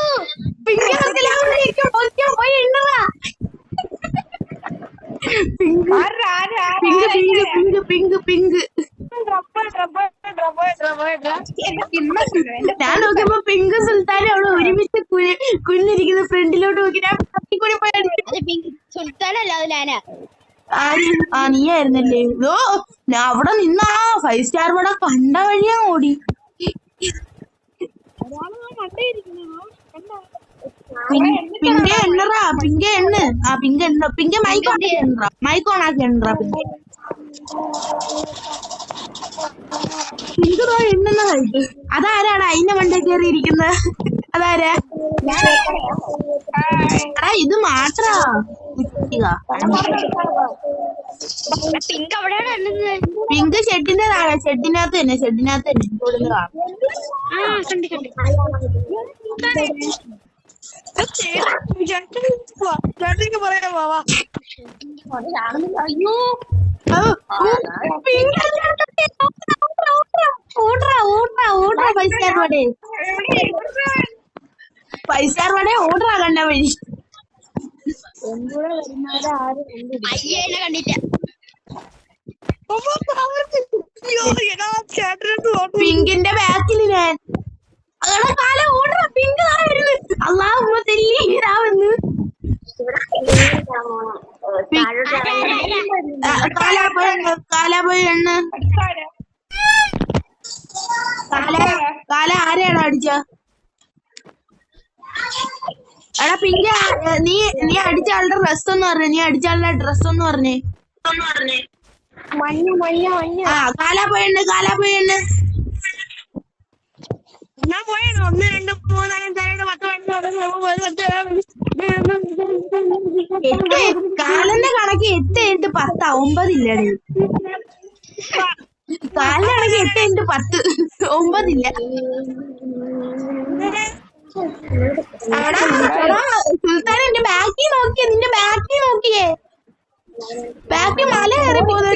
പിങ്ക് പോയി എണ്ണുവാ. പിങ്ക് ഞാൻ നോക്കിയപ്പോ പിങ്ക് സുൽത്താനും അവിടെ ഒരുമിച്ച് കുഞ്ഞിരിക്കുന്ന ഫ്രണ്ടിലോട്ട് നോക്കി ഞാൻ കൂടി പോയി അടിച്ചു. സുൽത്താനല്ല, അത് ഞാനാ. നീയായിരുന്നല്ലേ? ഓ ഞാൻ അവിടെ നിന്നാ 5 സ്റ്റാർ വട കണ്ട വഴിയാ ഓടി. പിങ്കെ എണ്ണറാ, പിങ്കെ എണ്ണ്. പിങ്കെ മൈക്കോണാക്കി എണ്ണറാ. പിങ്ക് എണ്ണുന്ന കഴിച്ചു. അതാരാടാ അതിന്റെ മണ്ടേ കയറിയിരിക്കുന്നത്? അതാരാ? ഇത് മാത്രാ പിങ്ക് അവിടെയാണ് എണ്ണുന്നത്. പിങ്ക് ഷെഡിനകത്ത് തന്നെ ഇവിടുന്ന് കാണാം. പൈസ ഓർഡറാ കണ്ട വഴി. അയ്യേനെ കണ്ടില്ല. പിങ്കിന്റെ ബാക്കിൽ ഞാൻ പിങ്ക് അള്ളാഹുന്ന് കാലാപോയി എണ്ണ. കാല ആരെയാണോ അടിച്ച? എടാ പിങ്ക് നീ അടിച്ച ആളുടെ ഡ്രസ് ഒന്ന് പറഞ്ഞേ. കാലാപോയെണ്ണ്. ഞാൻ പോയാണ്. 1 2 3 4 5 6 കാലന്റെ കണക്ക് 8 8 10 9 ഇല്ലടേ. കാലിന്റെ കണക്ക് 8 8 10 9 ഇല്ല. സുൽത്താൻ നിന്റെ ബാക്കിൽ നോക്കിയേ. ബാക്കി മല കയറി പോകുന്ന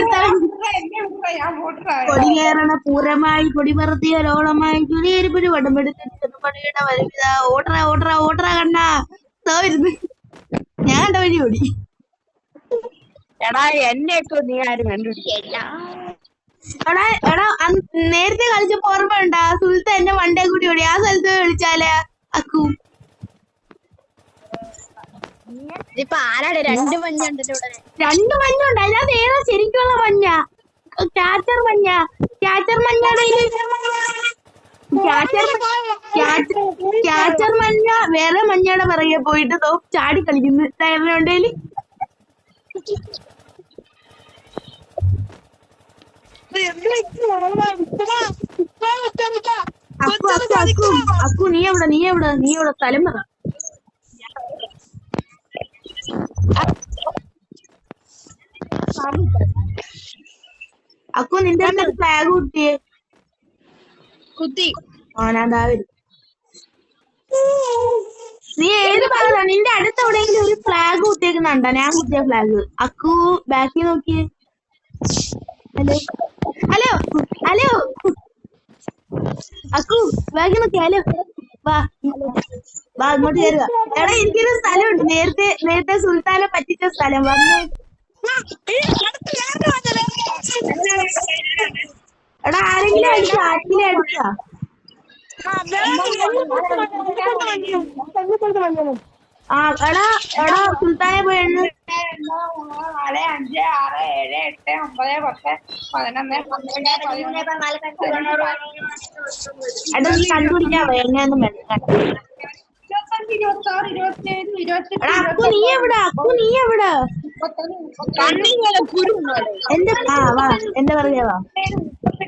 കൊടി കയറണ പൂരമായി കൊടി പറത്തിയോളമായി ചുരിയൊരു വടമെടുത്തിയുടെ വലുത ഓട്ടറ കണ്ണാ വരുന്നു. ഞാൻ കണ്ട വഴി ഓടി. എടാ എന്നെയൊക്കെ നീ ആരും കണ്ടുപിടിക്കില്ല. എടാ നേരത്തെ കളിച്ചപ്പോ ഓർമ്മ ഉണ്ടാ? സുൽത്താൻ എന്റെ വണ്ടേ കൂടി ഓടി. ആ സ്ഥലത്ത് വിളിച്ചാലേ അക്കു. ഇപ്പൊ ആരാണ്? 2 മഞ്ഞുണ്ട്. 2 മഞ്ഞുണ്ട്. അതിനകത്ത് ഏതാ ശരിക്കുള്ള മഞ്ഞ? ക്യാച്ചർ മഞ്ഞാണ്. ക്യാച്ചർ മഞ്ഞ വേറെ മഞ്ഞയുടെ പിറകെ പോയിട്ട് ചാടി കളിക്കുന്നു ടയറിനുണ്ടേല്. അക്കു നീ എവിടെ സ്ഥലം പറ. അക്കു നിന്റെ അടുത്ത് ഫ്ലാഗ് കുത്തിയേ. കുത്തി ഓനാണ്ടാ വരും. നീ ഏത് ഭാഗത്താണ്? നിന്റെ അടുത്ത് എവിടെയെങ്കിലും ഒരു ഫ്ലാഗ് കുത്തിയേക്കുന്നുണ്ടോ? ഞാൻ കുത്തിയ ഫ്ലാഗ്. അക്കു ബാക്കി നോക്കിയേ. ഹലോ ഹലോ ഹലോ അക്കു ബാക്കി നോക്കിയ. ഹലോ വാ വാ അങ്ങോട്ട് കയറുക. എടാ എനിക്കൊരു സ്ഥലമുണ്ട്, നേരത്തെ സുൽത്താനെ പറ്റിച്ച സ്ഥലം. വന്ന് എടാ ആരെങ്കിലും അടിച്ച ആരെങ്കിലും അടിച്ചാ? എടാ സുൽത്താനെ പോയി 4, 5, 6, 7, 8, 9, 10, 11, 12, എടാ നീ കണ്ടുപിടിക്കാൻ പോയി എങ്ങനെയൊന്നും വേണ്ട. 25, 26, 27, 28. അക്കു നീ എവിടെ? എന്റെ വാ എന്റെ പറയാ വാ.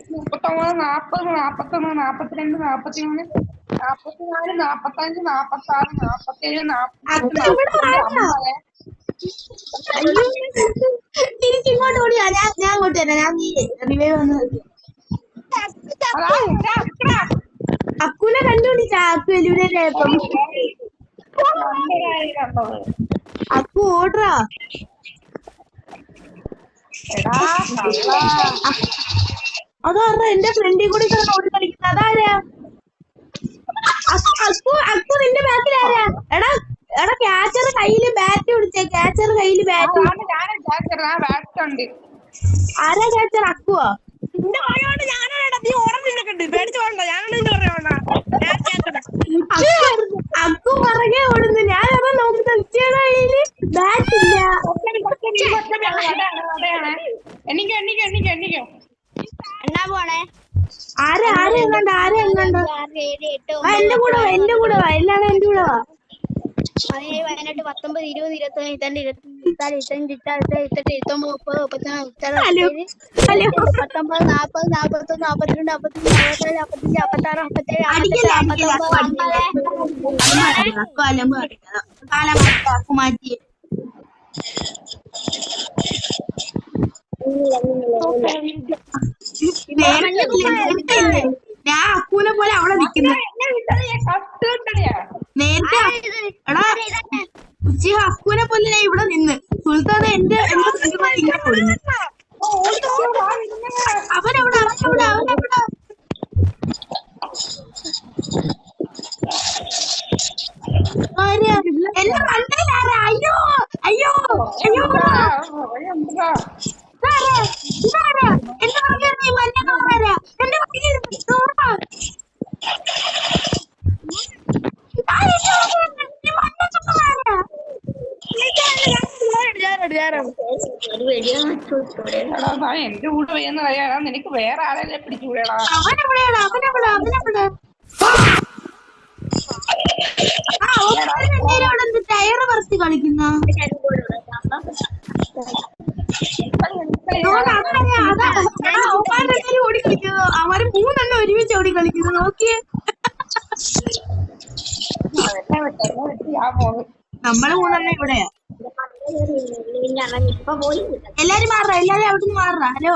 39, 40, 41, 42, 43, 44, 45, 46, 47, തിരിച്ചിങ്ങോട്ട് ഓടിയാ. ഞാൻ അങ്ങോട്ട് തരാം. ഞാൻ നീ റിവൈവ് വന്ന് അക്കുനെ കണ്ടുപിടിച്ച. അക്കു എലിവിനേപ്പം അക്കു ഓടറാ. അതാ എന്റെ ഫ്രണ്ടിൽ കൂടി ഓടി കളിക്കുന്നത്. അതാരാ? അക്കു നിന്റെ ബാക്കിലാരാ? എടാ ക്യാച്ചർ കയ്യില് ബാറ്റ് പിടിച്ചേ. ക്യാച്ചർ കയ്യില് ബാറ്റ്. ആരാ ക്യാച്ചർ? അക്കുവോ? അക്കു പുറകെ ഓടുന്നു. ഞാനതാ നോക്കുന്നത്. ഉച്ചയുടെ കയ്യില് ബാറ്റ് ഇല്ല. ആരെ എങ്ങാണ്ട് എന്റെ കൂടെ വാ. എന്റെ കൂടെ വാ. എല്ലാരും എന്റെ കൂടെ വാ. 17, 18, 19, 20, 21, 22, 23, 24, 25, 26, 27, 28, 29, 30, 31, 40, 41, 42, 43, 44, 45, 46, 47, മാറ്റി. ഞാൻ അക്കൂനെ പോലെ അവിടെ നിൽക്കുന്നു. നേരത്തെ ഉച്ച അക്കൂനെ പോലെ ഞാൻ ഇവിടെ നിന്ന്. സുൽത്താൻ എന്റെ ഇങ്ങനെ കൊടുന്നു. അവനെവിടെ? എന്റെ മണ്ടയിലാരാ? അയ്യോ അയ്യോ അയ്യോ ഇതാരാ? എന്റെ മകൻ മഞ്ഞ കളറാരാ? എന്റെ എന്റെ കൂടെ വരുന്ന പറയാ. നിനക്ക് വേറെ ആരെല്ലാം പിടിച്ചുകൂടാ? അവനെവിടെ? ടയറ് പറിച്ച് കളിക്കുന്ന ഓടി കളിക്കുന്നു. അവര് 3 എണ്ണം ഒരുമിച്ച് ഓടി കളിക്കുന്നു. നോക്കിയേ. നമ്മള് 3 എണ്ണം ഇവിടെയാ. എല്ലാരും മാറാ. എല്ലാരും അവിടെ നിന്ന് മാറാ. ഹലോ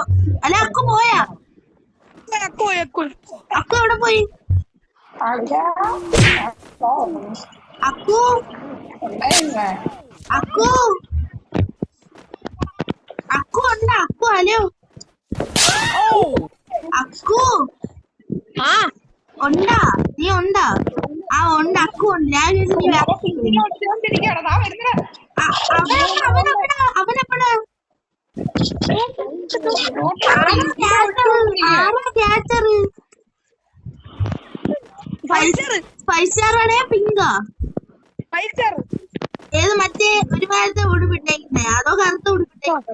അക്കു പോയാ? അക്കു എവിടെ പോയി? അക്കു ഉണ്ട്. അക്കു ഹലോ അക്കു ഉണ്ടാ? നീ ഉണ്ടാ? ഉണ്ട്. അക്കു ഉണ്ട്. ഞാൻ അവനെപ്പെടാ ക്യാച്ചർ 5 സ്റ്റാർ ആണേ. പിങ്കാ ഏത്? മറ്റേ ഒരുമാരത്തെ ഉടുപ്പിട്ടേക്കുന്നേ അതോ കറുത്ത ഉടുപ്പിട്ടേക്കുന്നേ?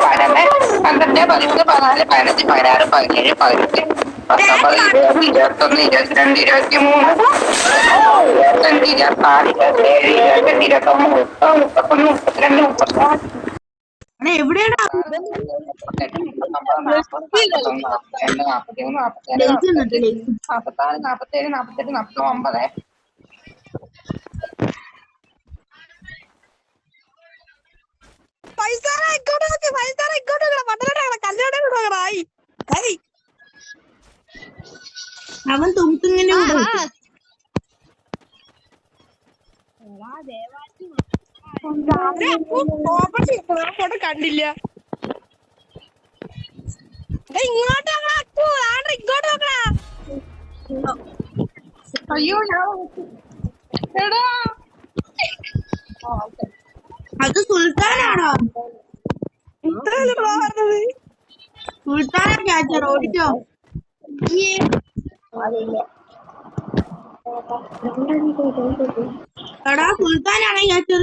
12, 12, 13, 14, 15, 16, 17, 18, 19, 20, 21, 22, 23, 25, 26, 27, 28, 29, 30, 31, 32, 34. എവിടെയാടാ 38, 39, 40, 41, 42, 43, 44, ലേറ്റ് വന്നിട്ട് 45, ലേറ്റ് 46, 47, 48, 49. അവൻ തുമ്പിങ്ങനെ കണ്ടില്ല ഇങ്ങോട്ട് അയ്യോ എടാ അത് സുൽത്താനാണോ? സുൽത്താനാ ക്യാച്ചർ ഓടിച്ചോ. എടാ സുൽത്താനാണോ ക്യാച്ചർ?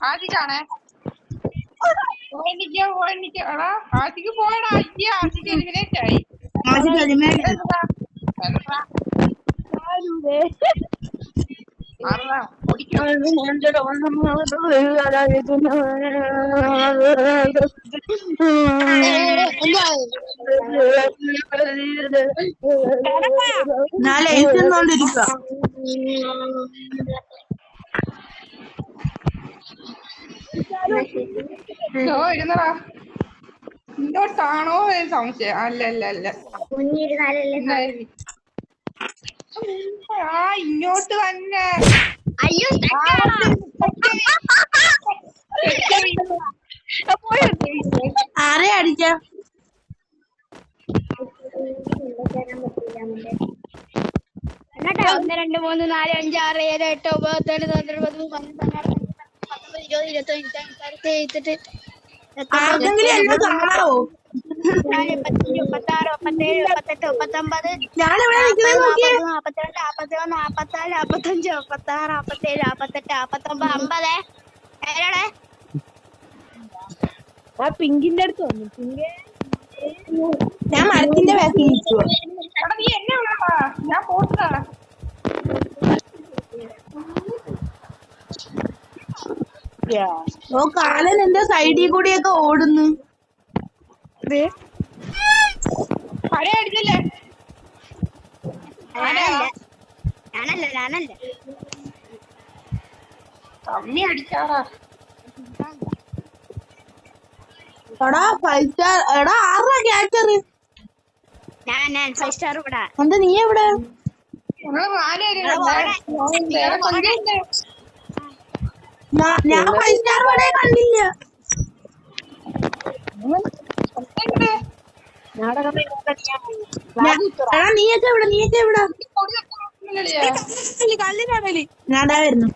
ആദ്യക്കാണേ എടാ ആദ്യക്ക് പോയടാ. അയ്യ ആദ്യക്ക് എലിമിനേറ്റ് ആയി. ആദ്യം എലിമിനേറ്റ്. ഞാൻ ലയിച്ചോണ്ടിരിക്കുക. ഇരുന്നടാ. ഇങ്ങോട്ടാണോ സംശയം? അല്ല അല്ല അല്ല ആ ഇങ്ങോട്ട് തന്നെ. അയ്യോ ആരെ അടിച്ച? എന്നിട്ടാ 1 2 3 4 5 6 7 8 9 10 11 12 13 14 15 16 17 ആർക്കെങ്കിലും എന്നെ കാണാവോ? 35 36 37 38 39 ഞാനിവിടെ നിൽക്കുന്നത് നോക്കിയേ. 42 43 44 45 46 47 48 49 50 ഏഴോടെ പിങ്കിന്റെ അടുത്ത് വന്നു. പിങ്ക് ഞാൻ മരത്തിന്റെ ബാക്കിൽ നിൽക്കുക. എടാ നീ എന്നെ വിളാ. ഞാൻ പോട്ടാ. ഓ കാലൻ എന്റെ സൈഡിൽ കൂടിയൊക്കെ ഓടുന്നു. പഴയ അടിച്ചല്ലേ? ഞാനല്ല കമ്മി അടിക്കാറാ. എടാ 5 സ്റ്റാർ. എടാ ആറാ ക്യാച്ചർ? ഞാൻ 5 സ്റ്റാർ ഇവിടെ. എന്താ നീ എവിടെ? ഞാൻ 5 സ്റ്റാർ വരെ കണ്ടില്ല. എടാ നീയൊക്കെ എവിടെ? ഞാനാ വരുന്നു.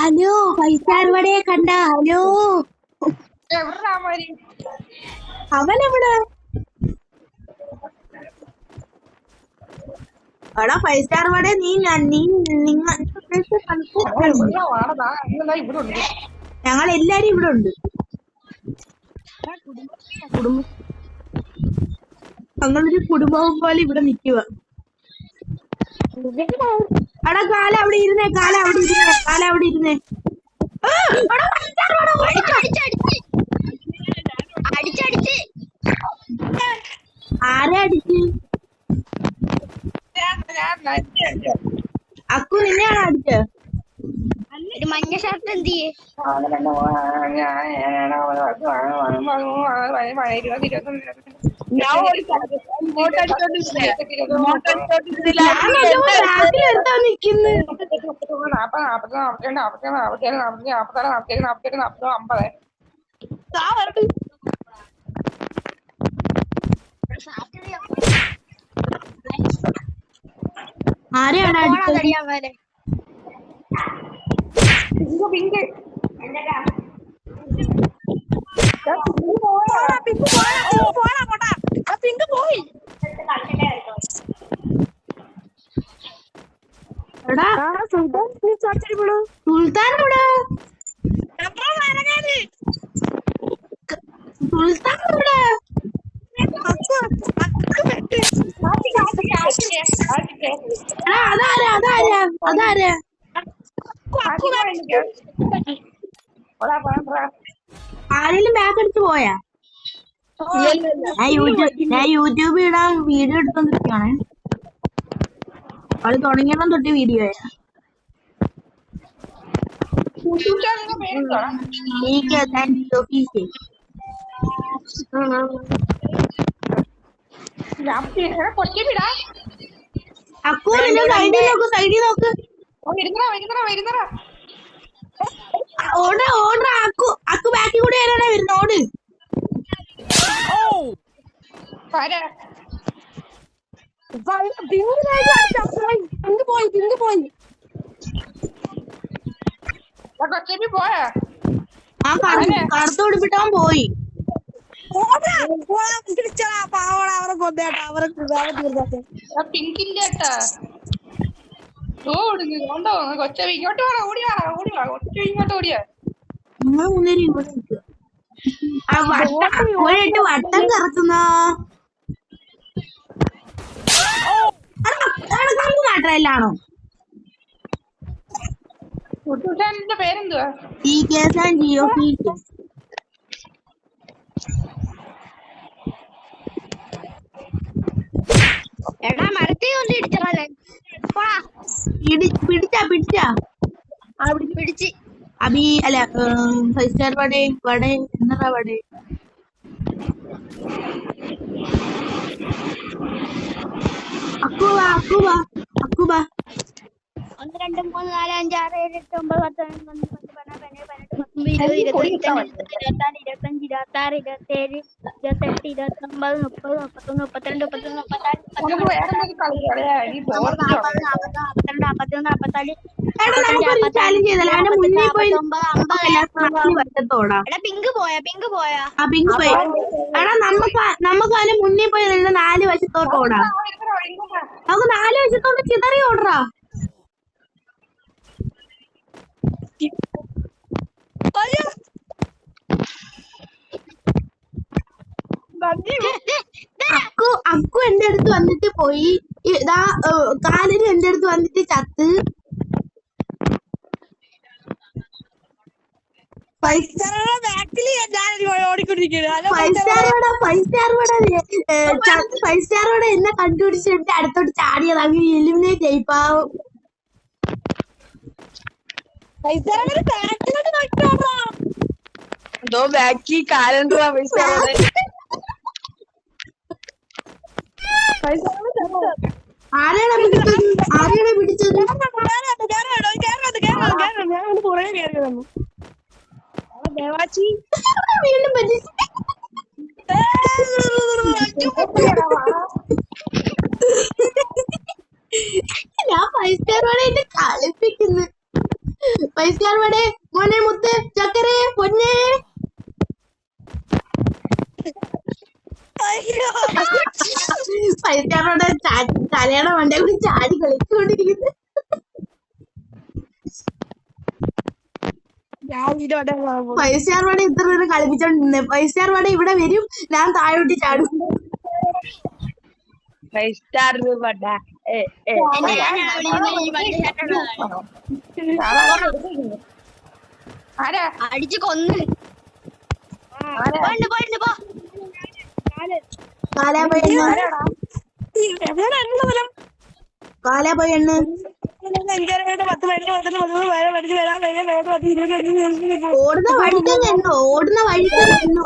ഹലോ 5 സ്റ്റാർ വരെ കണ്ട? ഹലോ അവനെവിടെ? എടാ 5 സ്റ്റാർ വരെ ഞങ്ങൾ എല്ലാരും ഇവിടെ ഉണ്ട്. ഞങ്ങളൊരു കുടുംബം പോലെ ഇവിടെ നിക്കുക. എടാ കാല അവിടെ ഇരുന്നേ. ആരെ അടിച്ച്? അക്കു നിന്നെയാണോ അടിച്ചത്? ഒരു മഞ്ഞ ഷർട്ട് എന്ത് ചെയ്യേ? ആരെയാണ് അടിച്ചത്? സുൽത്താൻ ഇവിടെ. അതാരാ? ആരെങ്കിലും ബാക്ക് അടിച്ചു പോയാ? ഞാൻ യൂട്യൂബിൽ ഇടാൻ വീഡിയോ എടുത്തോണ്ടിരിക്കുകയാണേ. അത് തുടങ്ങിയപ്പം തൊട്ട് വീഡിയോ പേരെന്തുവാ? കൊച്ചി വിടാ. അക്കു നിന്റെ സൈഡിൽ നോക്ക് വരുന്നടാ. ഓർഡർ അക്കു ബാക്കിൽ കൂടെ ആരാണ് വരുന്നത്? ഓട്. ആരാ? കൊച്ചി പോയാ? ആ കറുത്ത് ഉടുപ്പിട്ടവൻ പോയി. പിങ്കിന്റെ കേട്ടാ ഓടുന്നുണ്ടോ? കൊച്ച ഇങ്ങോട്ട് വേണം. ഓടി വാ കൊച്ച ഇങ്ങോട്ട് ഓടിയാ. നിങ്ങൾ മുന്നേരി ഇവിടെ നിൽക്കുക. അക്കോയിട്ട് വട്ടം കറക്കുന്ന നാട്ടിലാണോ? കുട്ടൂട്ടാന്റെ പേരെന്തുവാ? ഈ കേസാൻ ജിയോ എടാ മരത്തി കൊണ്ട് ഇടിച്ചോളെ പിടിച്ചാ പിടിച്ച് അബി അല്ല 5 സ്റ്റാർ വടേ എന്നറാ വടേ അക്കുബാ 1 2 3 4 5 6 7 8 9 10 11 12 13 14 15 16 17 18 19 20 21 22 നമുക്ക് വേറെ കളി കളിയാ. നീ പോർച്ചോ 41 42 ചാലഞ്ച് ചെയ്തല്ലോ. അവന്റെ മുന്നിൽ പോയി വട്ടത്തോടാ. എടാ പിങ്ക് പോയാ ആ പിങ്ക് പോയി. എടാ നമുക്ക് അവന്റെ മുന്നിൽ പോയി നിന്ന് 4 വശത്തോട്ട് ഓടാം. നമുക്ക് 4 വശത്തോട്ട് ചിതറി ഓടറാ. അക്കു എന്റെ അടുത്ത് വന്നിട്ട് പോയി. ഇതാ കാലിന് എന്റെ അടുത്ത് വന്നിട്ട് ചത്ത്. 5 സ്റ്റാർ വട എന്നെ കണ്ടുപിടിച്ചിട്ട് അടുത്തോട്ട് ചാടിയത്. അങ്ങ് എലിമിനേറ്റ് ആയി പാവം. ആരെയാണ് പിടിച്ചത്? വീണ്ടും പറ്റിച്ചു. ഞാൻ 5 സ്റ്റാർ വട എന്നെ കളിപ്പിക്കുന്നു. 5 സ്റ്റാർ വട മോനെ മുത്ത് ചക്കരേ പൊന്നേ. 5 സ്റ്റാർ വട തലയുടെ മണ്ടേ കൂടി ചാടി കളിച്ചുകൊണ്ടിരിക്കുന്നു. 5 സ്റ്റാർ വട ഇത്ര നേരം കളിപ്പിച്ചോണ്ടിരുന്നേ. 5 സ്റ്റാർ വട ഇവിടെ വരും, ഞാൻ താഴോട്ട് ചാടും. അടിച്ചു കൊന്ന് കാലാ പോയി എണ്ണ. ഓടുന്ന വഴിക്ക് എണ്ണോ,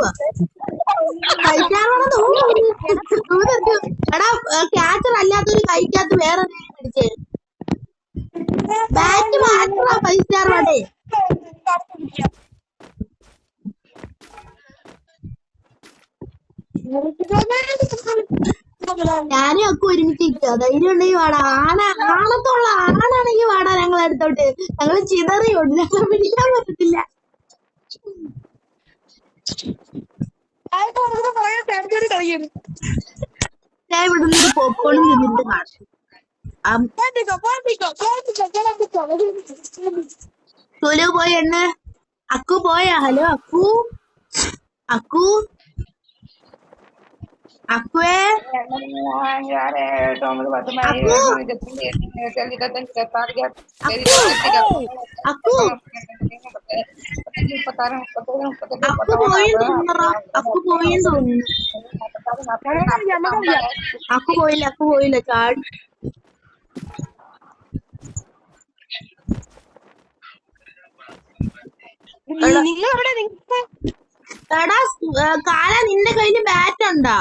എടാ ക്യാച്ചർ അല്ലാത്തൊരു കൈക്കകത്ത് വേറെ പിടിച്ചേ. ബാറ്റ് മാറ്റാ 5 സ്റ്റാർ വടേ. ഞാനും ഒക്കെ ഒരുമിച്ച് ധൈര്യം ഉണ്ടെങ്കിൽ വാടാ. ആണത്തുള്ള ആണാണെങ്കിൽ വാടാ ഞങ്ങൾ അടുത്തോട്ട്. ഞങ്ങൾ ചിതറിയുണ്ട്, ഞങ്ങൾ പിടിക്കാൻ പറ്റത്തില്ല. ഞാൻ ഇവിടെ നിന്ന് പോപ്കോണും തിന്നിട്ട് കാണും. സുലു പോയി എണ്ണ. അക്കു പോയാ? ഹലോ അക്കുവേ, അക്കു പോയില്ല ചാടി. നിങ്ങൾ അവിടെ എടാ കാല നിന്റെ കയ്യില് ബാറ്റ് ഉണ്ടോ?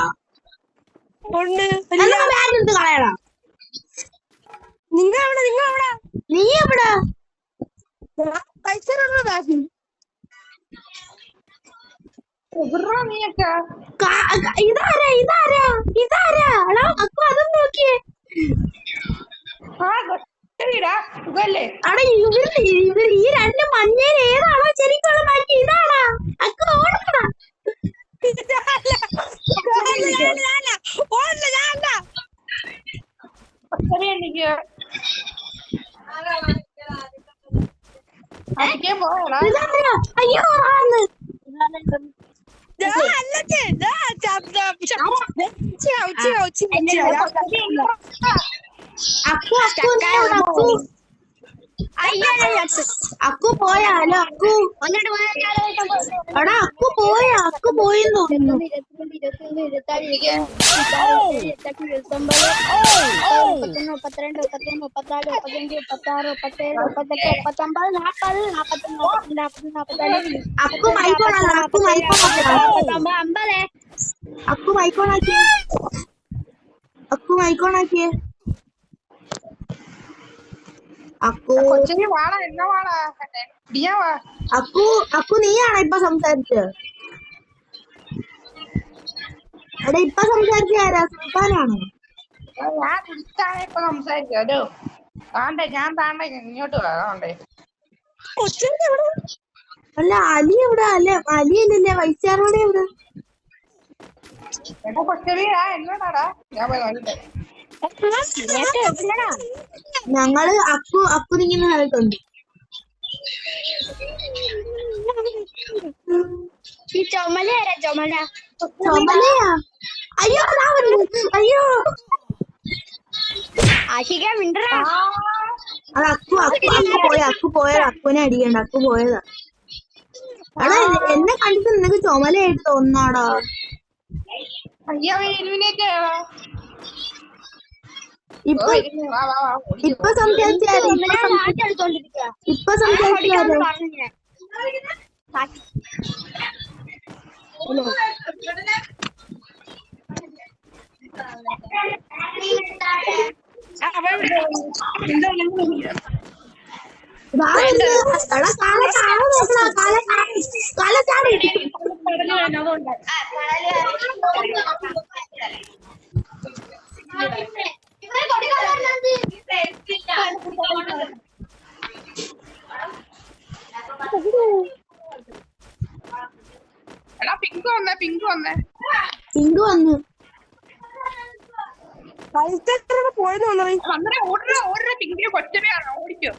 ഉണ്ട്. ബാറ്റ് എടുത്ത് കളയടാ. നിങ്ങൾ അവിടെ നീ എവിടെ? പൈസ ബാക്കി നീയൊക്കെ ഇതാരാ ഇതാരാ ഇതാരാ? എടാ അക്കു അതും നോക്കിയേ. സുഖല്ലേ? അവിടെ ഇവർ ഈ രണ്ട് മഞ്ഞയിൽ ഏതാണോ ശരിക്കുള്ള ബാക്കി? ഇതാണാ അക്കു ഓടണ. എനിക്ക് ഇതാരാ? അയ്യോ ആന്ന്. അക്കു അക്കു നീ എവിടെ? അക്കു പോയാ? ഹലോ അക്കു. എടാ അക്കു പോയാ? അക്കു പോയെന്ന് തോന്നുന്നു. 21, 22, 23, 24, 25, 26, 35, 36, 37, 38, 40, അക്കു മൈക്കോണാ. അക്കു മൈക്കോണാ. 50. അക്കു മൈക്കോണാക്കിയേ. അക്കു മൈക്കോണാക്കിയേ. അക്കു കൊച്ചിന് വാടാ, എന്നാ വാടാ, ഇടിയാ വാ. അക്കു അക്കു നീയാണോ ഇപ്പൊ സംസാരിച്ചത്? എടാ ഇപ്പൊ സംസാരിച്ച ആരാ? സുൽത്താനാണോ? ഞാൻ വിളിച്ചാണ് ഇപ്പൊ സംസാരിച്ചോ. താണ്ടേ ഞാൻ താണ്ടേ ഇങ്ങോട്ട് വാണ്ടേ. അല്ല അലി എവിടെ? അല്ല അലിയല്ലേ വൈശാറോടെ എവിടെ? എടാ കൊച്ചറിയാ എന്നോടാടാ ഞാൻ പോയി നോക്കിട്ടെ. ഞങ്ങള് അക്കു അക്കു നിൽക്കുന്ന സ്ഥലത്തുണ്ട്. ചുമലയാ? അയ്യോ അയ്യോ ആശിക മിണ്ടറ. അത് അക്കു അക്കു അക്കു പോയ അക്കു പോയതാ. അക്കുവിനെ അടിക്കണ്ട. അക്കു പോയതാ. എടാ എന്നെ കണ്ടിട്ട് നിനക്ക് ചുമലയായിട്ട് തോന്നാടാ. അയ്യോ എലിമിനേറ്റ് ആയോ? ഇപ്പൊ ഇപ്പൊ സംസാരിച്ചാലോ? ഇപ്പൊ സംസാരിച്ചാലോ? എടാ പിങ്ക് വന്നേ പിങ്ക് വന്നേ പിങ്ക് വന്നു. പോയെന്ന് വന്നേ ഓടണ ഓടണ പിങ്കിന് കൊച്ചറിയാണോ? ഓടിക്കോ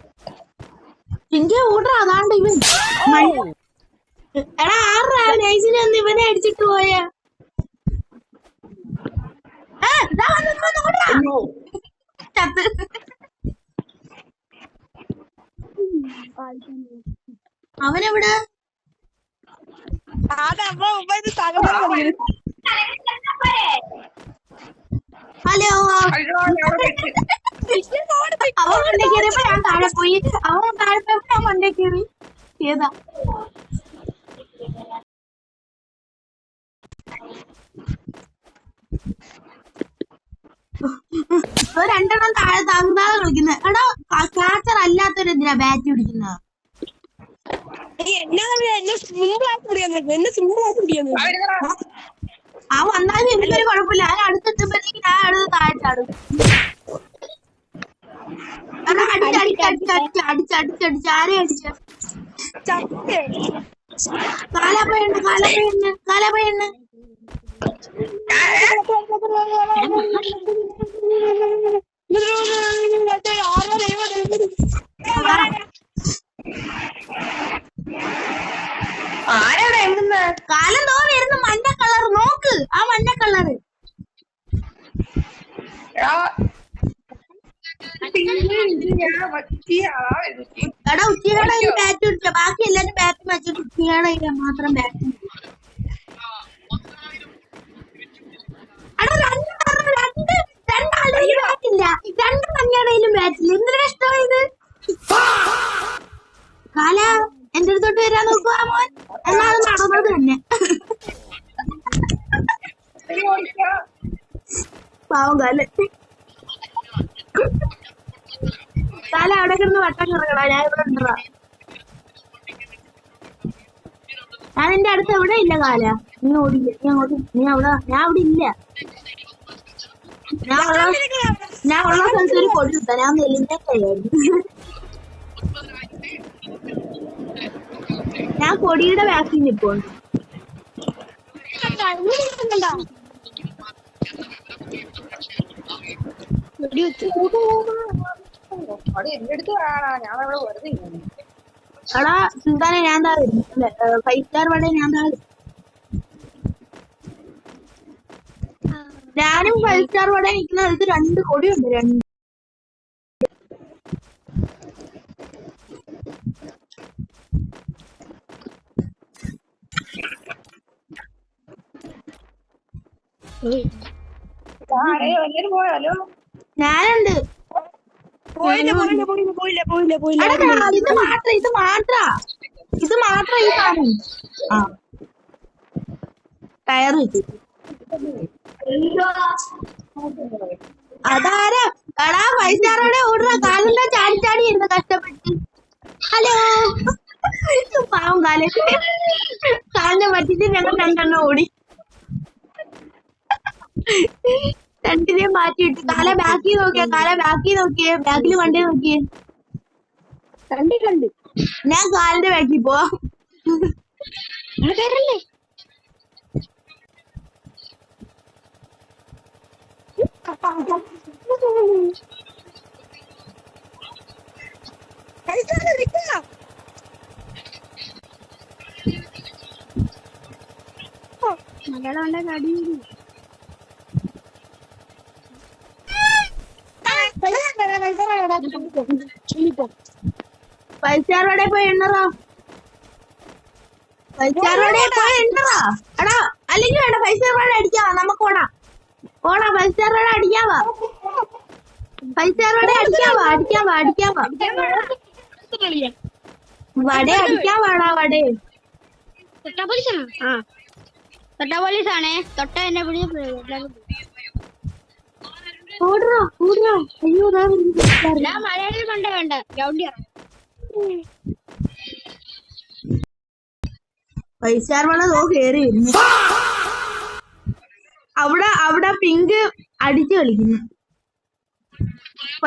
പിങ്കെ ഓർഡർ. അതാണ്ട് ഇവൻ. എടാ ആറാ നൈസിനെ ഒന്ന് ഇവനെ അടിച്ചിട്ട് പോയ. അവനെവിടെ? ഹലോ അവൻ മണ്ടേ കയറിയപ്പോ ഞാൻ താഴെ പോയി. അവൻ താഴെ പോയപ്പോ ഞാൻ മണ്ടേ കയറി. ഏതാ രണ്ടെണ്ണം താഴെ താഴ്ന്നാതെ കളിക്കുന്നത്. എടാ ക്യാച്ചർ അല്ലാത്തൊരു എന്തിനാ ബാറ്റ് പിടിക്കുന്നത്? ആ വന്നാലും എനിക്കൊരു കുഴപ്പമില്ല. ഞാൻ അടുത്തെത്തുമ്പോഴത്തേക്ക് ഞാൻ അടുത്ത് താഴ്ത്താടും. അടിച്ചടിച്ചടിച്ചടിച്ചടിച്ചടിച്ച് ആരെ അടിച്ച? കാലാപ്പയണ്ണ് കാലാപ്പയണ്ണ് കാലാപ്പയണ്ണ്. ആരാടാ എങ്ങുന്ന കാലം തോന്നിയിരുന്നു മഞ്ഞ കളർ. നോക്ക് ആ മഞ്ഞ കളറ്. എടാ ഉച്ചിയുടെ ഒരു ബാറ്റ് പിടിച്ച. ബാക്കി എല്ലാരും ബാറ്റ് വെച്ചിട്ട് ഉച്ചിയുടെ മാത്രം ബാറ്റ്. എടാ രണ്ടാളുടെ ബാറ്റില്ല. രണ്ട് മഞ്ഞയുടെയിലും ബാറ്റില്ല. എന്തൊരു കഷ്ടമായത്. കാല എന്റെ അടുത്തോട്ട് വരാൻ നോക്കുക മോൻ. എന്നാ അത് നടന്നത് തന്നെ. പാവം കാല് അവിടെ കിടന്ന് വട്ടം കിടക്കടാ. ഞാൻ ഇവിടെ ഉണ്ടടാ. ഞാൻ എന്റെ അടുത്ത് എവിടെ ഇല്ല കാല. നീ ഓടില്ല. നീ അങ്ങോട്ട് നീ അവിടെ. ഞാൻ അവിടെ ഇല്ല. ഞാൻ ഉള്ള സ്ഥലത്ത് ഒരു കൊടി കിട്ടാ. ഞാൻ നെല്ലിന്റെ കയ്യായിരുന്നു. ഞാൻ കൊടിയുടെ ബാക്കിൽ നിൽപ്പുണ്ട്. എടാ സുൽത്താനെ ഞാൻ താ വരും. 5 സ്റ്റാർ വട ഞാൻ താ വരും. ഞാനും 5 സ്റ്റാർ വട നിൽക്കുന്ന അടുത്ത് 2 കൊടിയുണ്ട്. 2 ഞാനുണ്ട്. ഇത് മാത്ര ഈ സാധനം. ആ ടയർ കിട്ടി. അതാരാ എടാ 5 സ്റ്റാറോടെ ഓടുന്ന കാലിന്റെ ചാടി ചാടി ഇരുന്ന് കഷ്ടപ്പെട്ട്. ഹലോ പാവം കാലിനെ പറ്റിട്ട് ഞങ്ങൾ 2 ഓടി. 2 മാറ്റിയിട്ട് കാല ബാക്കി നോക്കിയേ. ബാക്കിൽ വണ്ടി നോക്കിയേ. കണ്ട് ഞാൻ കാലിന്റെ ബാക്കിൽ പോവാ. മലയാളം കടി 5 സ്റ്റാർ വട പോയി എണ്ണറാ. 5 സ്റ്റാർ വട പോയി എണ്ണറാ. എടാ അല്ലെങ്കിൽ വേണ്ട 5 സ്റ്റാർ വട അടിക്കാവാ. നമുക്ക് ഓടാ 5 സ്റ്റാർ വട അടിക്കാവാ. 5 സ്റ്റാർ വട അടിക്കാവാ. വട അടിക്കാവാടാ. വട തൊട്ട പോലീസാണേ. തൊട്ട എന്നെ പിടിച്ച് ഓടാ. അയ്യോ ഞാൻ മലയാളം കണ്ട വേണ്ട ഗ്രൗണ്ടിൽ 5 സ്റ്റാർ വട കേറി വരുന്നു. അവിടെ പിങ്ക് അടിച്ചു കളിക്കുന്നു.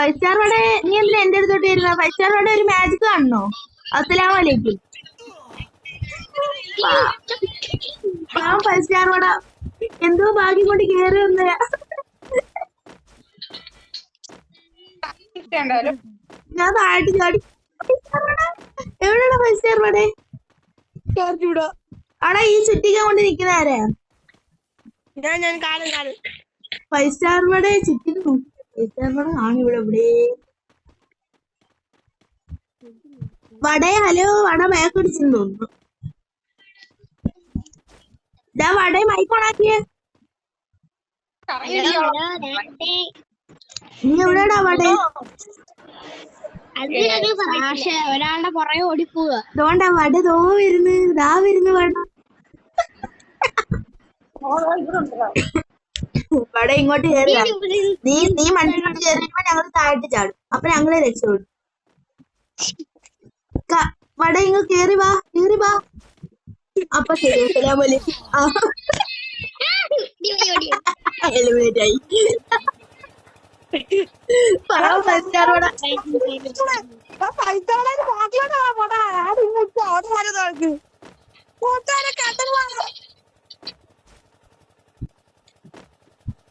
5 സ്റ്റാർ വട നീ എന്തിനാ എന്റെ അടുത്തോട്ട് വരുന്ന? 5 സ്റ്റാർ വട ഒരു മാജിക് കാണണോ? അസ്സലാമലൈക്കും. 5 സ്റ്റാർ വട എന്തോ ഭാഗ്യം കൊണ്ട് കേറി വന്ന. ഞാൻ താഴ്ത്തി ചാടി. എവിടെയാണ് 5 സ്റ്റാർ വട? അവിടെ ഈ ചുറ്റിക കൊണ്ട് നിക്കുന്ന ആരാ? ഞാൻ കാണും 5 സ്റ്റാർ വട ചുറ്റിന് നോക്കി. 5 സ്റ്റാർ വട ആണ് ഇവിടെ. വടേ ഹലോ. വട ബാക്ക് അടിച്ചെന്ന് തോന്നുന്നു. ഞാൻ വടയെ മൈക്കോണാക്കിയേ. നീ എവിടെയാടാ വട? ഒരാളുടെ പുറകെ ഓടിപ്പോവുക. ദോണ്ടാ വട വരുന്നു വട. വട ഇങ്ങോട്ട് കയറിയ നീ മണ്ണിലോട്ട് കയറിയപ്പോ ഞങ്ങൾ താഴോട്ട് ചാടും. അപ്പൊ ഞങ്ങളെ രക്ഷപ്പെടും. വട ഇങ്ങ് കേറി വാ. അപ്പൊ ശരി. അസ്സലാമലൈക്കും. എലിമിനേറ്റ് ആയി.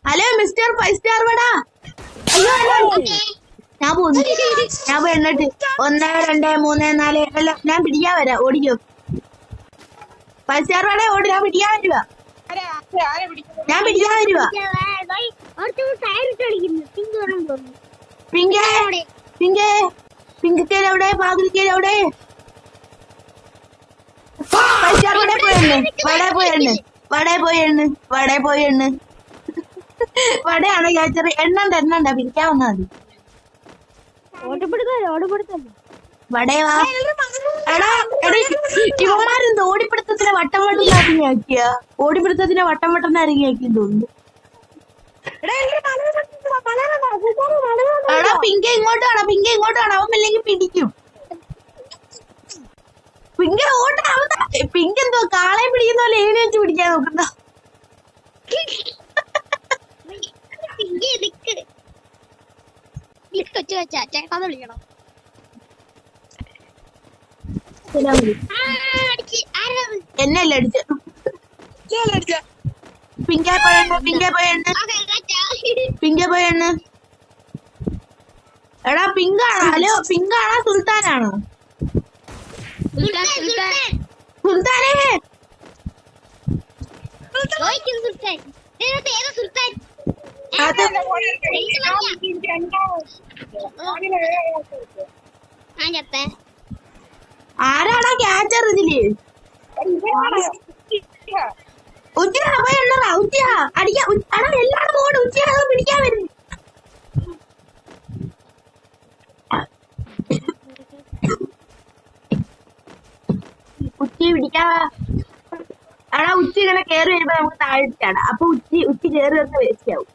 ഹലോ മിസ്റ്റർ 5 സ്റ്റാർ വട. ഞാൻ പോയി എണ്ണിട്ട് 1 2 3 4 എല്ലാം ഞാൻ പിടിക്കാൻ വരാം. ഓടിക്കോ 5 സ്റ്റാർ വട ഓടി. ഞാൻ പിടിക്കാൻ വരുക. പിങ്കേലെവിടെ? പാതിരിക്കേലെവിടെ? 5 സ്റ്റാർ വട പോയി എണ്ണ്. വടയാണ് ക്യാച്ചർ. എണ്ണണ്ട പിരിക്കാൻ വന്നാ മതി. വടയവാ എടാ എടാ ഇവന്മാരെന്ത് ഓടിപ്പിടുത്തത്തിനെ വട്ടം വട്ടം ഇറങ്ങിയാക്കിയ ഓടിപ്പിടുത്തത്തിനെ വട്ടം വട്ടം ഇറങ്ങിയാക്കി തോന്നുന്നു. എടാ പിങ്ക ഇങ്ങോട്ട് കാണാം, പിങ്ക ഇങ്ങോട്ട് കാണാം, അവൻ അല്ലെങ്കിൽ പിടിക്കും. പിങ്ക ഓട്ടാ, പിങ്ക് എന്തോ കാളെ പിടിക്കുന്ന പോലെ ഏണി വെച്ച് പിടിക്കാൻ നോക്കുന്ന. ചേട്ടാന്ന് വിളിക്കണം. എന്നല്ല അടിച്ച പിങ്ക പോയെണ്ണ്, പിങ്ക പോയെണ്ണ്, പിങ്ക പോയെണ്ണ്. എടാ പിങ്കാണോ? ഹലോ പിങ്കാണോ സുൽത്താനാണോ? സുൽത്താനേ ആരാടാ ക്യാച്ചർ ഇതില്? ഉച്ചയാ പോയി എണ്ണറാ, ഉച്ചയാ അടിക്കാ. എടാ എല്ലാവരും ഓട്, ഉച്ചയാ പിടിക്കാൻ വരുന്നു. ഉച്ചി പിടിക്കാ. എടാ ഉച്ചി ഇങ്ങനെ കേറി വരുമ്പോ നമുക്ക് താഴ്ചയാണ്. അപ്പൊ ഉച്ചി കേറി വരുന്ന വേസ്റ്റ് ആവും.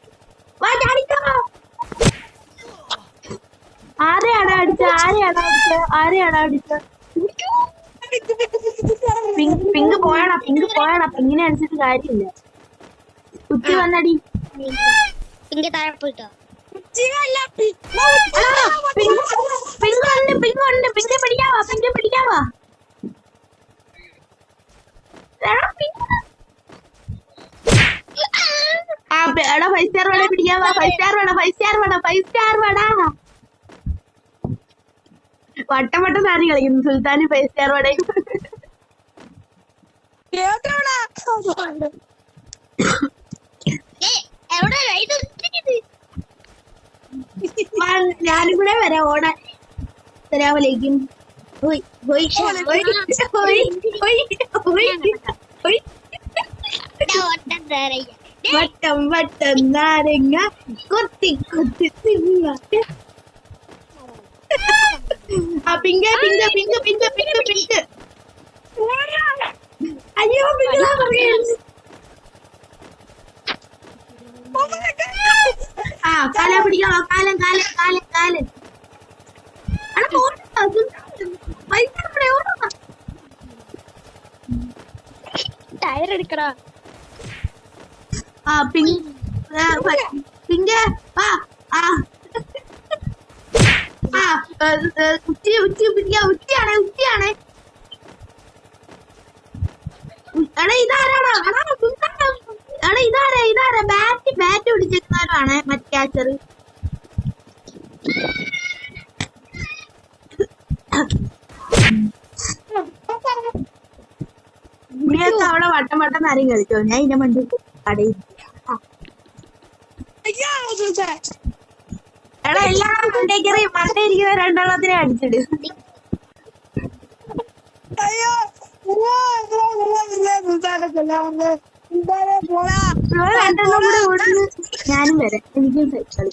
വാ ചാടിക്കോ. ആരെയാടാ അടിച്ച? ആരെയാടാ അടിച്ച? പിങ്ക് പോയടാ, പിങ്ക് പോയടാ. പിങ്കിനെ അടിച്ചിട്ട് കാര്യമില്ല. ഉച്ചി വന്നടി. പിങ്ക് താഴെ പോയിട്ടോ. പിങ്കുണ്ട്, പിങ്കുണ്ട്. പിങ്കെ പിടിക്കാവാ, പിങ്കെ പിടിക്കാവാ. എടാ 5 സ്റ്റാർ വട പിടിക്കാവാ. 5 സ്റ്റാർ വട, 5 സ്റ്റാർ വട, 5 സ്റ്റാർ വട. വട്ടം വട്ടം താടി കളിക്കുന്നു സുൽത്താന് 5 സ്റ്റാർ വടയും. ഞാനും കൂടെ വരാം ഓടാൻ. അസ്സലാമലൈക്കും. വട്ടം വട്ടം നാരങ്ങ കൊത്തി കൊത്തി തിന്ന. ആ പിങ്ക പിങ്ക പിങ്ക പിങ്ക പിങ്ക പിങ്ക്. അയ്യോ പിങ്ക പറയുന്നു. ആ കാല പിടിക്കാവോ, കാലൻ കാലൻ കാലൻ കാലൻ. ടയർ എടുക്കടാ. ആ പിങ്ക് പിങ്ക ആ ആ ആ ഉച്ചി ഉച്ചി പിടിക്കാ. ഉച്ചയാണ്, ഉച്ചയാണ്. എടാ ഇതാരാടാ? എടാ ഇതാരാ ബാറ്റ് പിടിച്ചിരിക്കുന്നവരാണ് മറ്റേ ക്യാച്ചർ. ഇവിടെയൊക്കെ അവിടെ വട്ടം വട്ടം ആരും കളിച്ചോ. ഞാൻ ഇതിന്റെ മണ്ട് കടയിൽ. എടാ എല്ലാവരും മണ്ടയിരിക്കുന്ന രണ്ടെണ്ണത്തിനെ അടിച്ചിട്. രണ്ടെണ്ണം കൂടെ ഓടുന്നു. ഞാനും വരാം, എനിക്കും കളിക്കാം.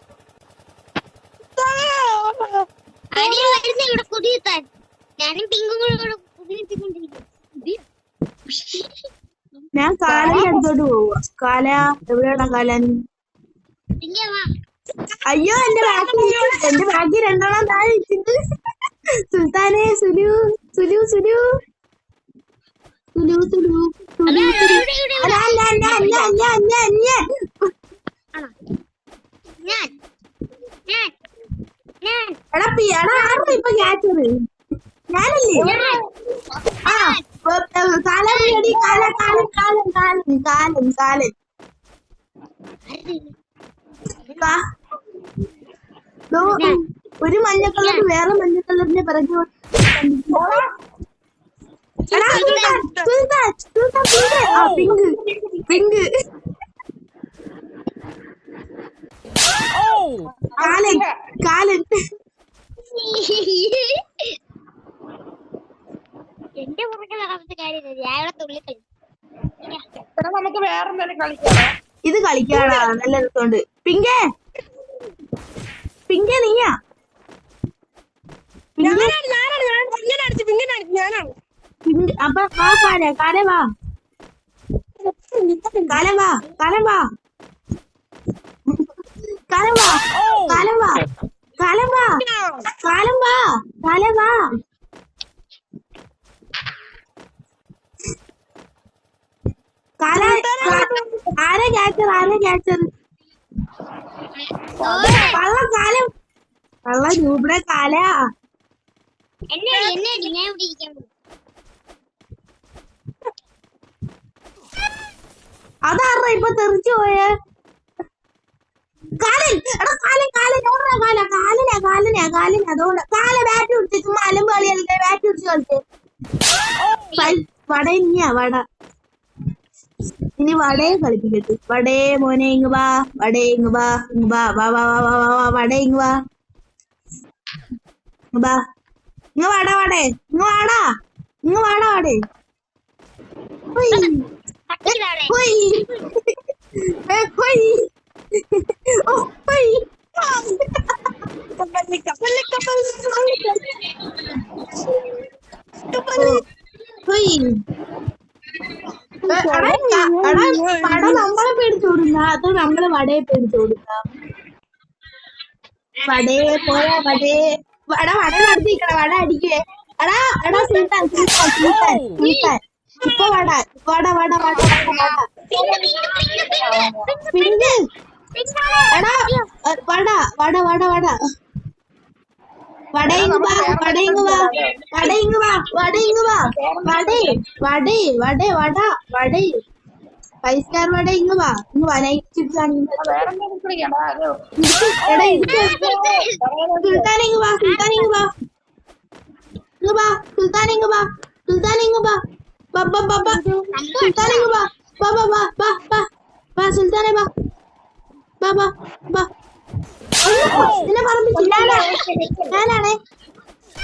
ഞാൻ കാലന്റെ അടുത്തോട്ട് പോവുക. കാല എവിടെയാടാ കാലൻ? അയ്യോ എന്റെ ബാക്കി രണ്ടെണ്ണം താഴെ വെച്ചിട്ട്. സുൽത്താനെ സുലു സുലു സുലു സുലു സുലു ഇപ്പൊ ക്യാച്ചത് ഞാനല്ലേ? ആ കാലടി കാലൻ കാലൻ കാലൻ കാലൻ കാലൻ. ഒരു മഞ്ഞ കളർ വേറെ മഞ്ഞ കളറിന്റെ പിറകെ പിങ്ക് പിങ്ക് കാലൻ കാലൻ. എന്റെ പുറകെ നടന്നിട്ട് കാര്യമില്ല. ഞാനിവിടെ തുള്ളിക്കളി. നമുക്ക് വേറെന്തായാലും കളിക്കാം. ഇത് കളിക്കാടാ, നല്ല രസമുണ്ട്. പിങ്കേ പിങ്കേ നീയാ അപ്പൊ വാ കാലം വാ കാലം വാ കാലം വാ കാലം വാ കാലം വാ കാലം വാ കാലം വാ കാലം വാ കാലം വാ ആരെ ക്യാച്ചർ കള്ളം ഇവിടെ കാലാ അതാറ ഇപ്പൊ തെറിച്ചു പോയേ കാലൻ എടാ കാലൻ അതുകൊണ്ട് കാല ബാറ്റ് പിടിച്ച് ചുമ്മാ അലമ്പ് കളി കളിച്ചേ ബാറ്റ് പിടിച്ച് കളിച്ചേ വട ഇനിയാ വട ഇനി വടയെ കളിപ്പിക്കട്ടെ വടേ മോനെ ഇങ്ങ് വാ വടേ ഇങ്ങ് വാ വാ വാ വാ വാ വാ വാ വടേ ഇങ്ങ് വാ വാ ഇങ്ങ് വാടാ വടേ ഇങ്ങ് വാടാ വടേ വട നമ്മളെ പേടിച്ചോടുന്ന അത് നമ്മള് വടയെ പേടിച്ചോടുന്ന വടയെ പോയാ വട നടത്തിക്കണ വട അടിക്കേ എടാ സുൽത്താൻ ഇപ്പൊ വട പിന്നെ എടാ വടയിങ് വാ ഫൈവ് സ്റ്റാർ വട ഇങ്ങ് വാ നൈറ്റ് ചിപ്സ് ആണെങ്കിൽ സുൽത്താൻ ഇങ്ങ് വാ സുൽത്താനെ നിന്നെ പറമ്പിച്ചു ഞാനാണേ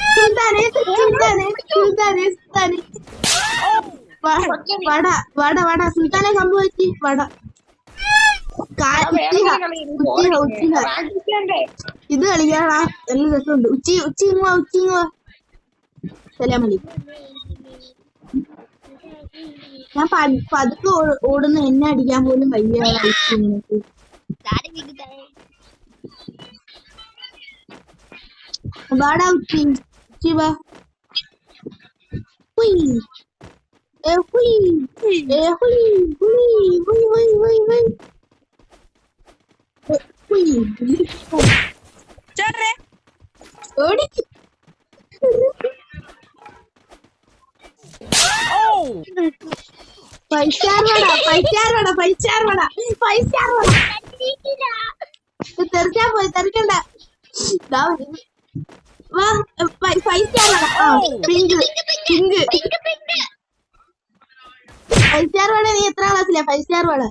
സുൽത്താനെ വട സുൽത്താനെ സംഭവിച്ചു വട ഇത് കളിക്കാനാ നല്ല രസമുണ്ട് ഉച്ചിങ്ങുവാ സലാമലി ഞാൻ പതുക്കെ ഓടുന്ന എന്നെ അടിക്കാൻ പോലും വയ്യ നിനക്ക് വാടാ ഉച്ചി വാ ഓടിക്ക് ഫൈവ് സ്റ്റാർ വട തെറിക്കാൻ പോയി തെറിക്കണ്ട വാ ഫൈവ് സ്റ്റാർ വട പിങ്ക് ഫൈവ് സ്റ്റാർ വട നീ എത്ര ക്ലാസ്സിലാ ഫൈവ് സ്റ്റാർ വട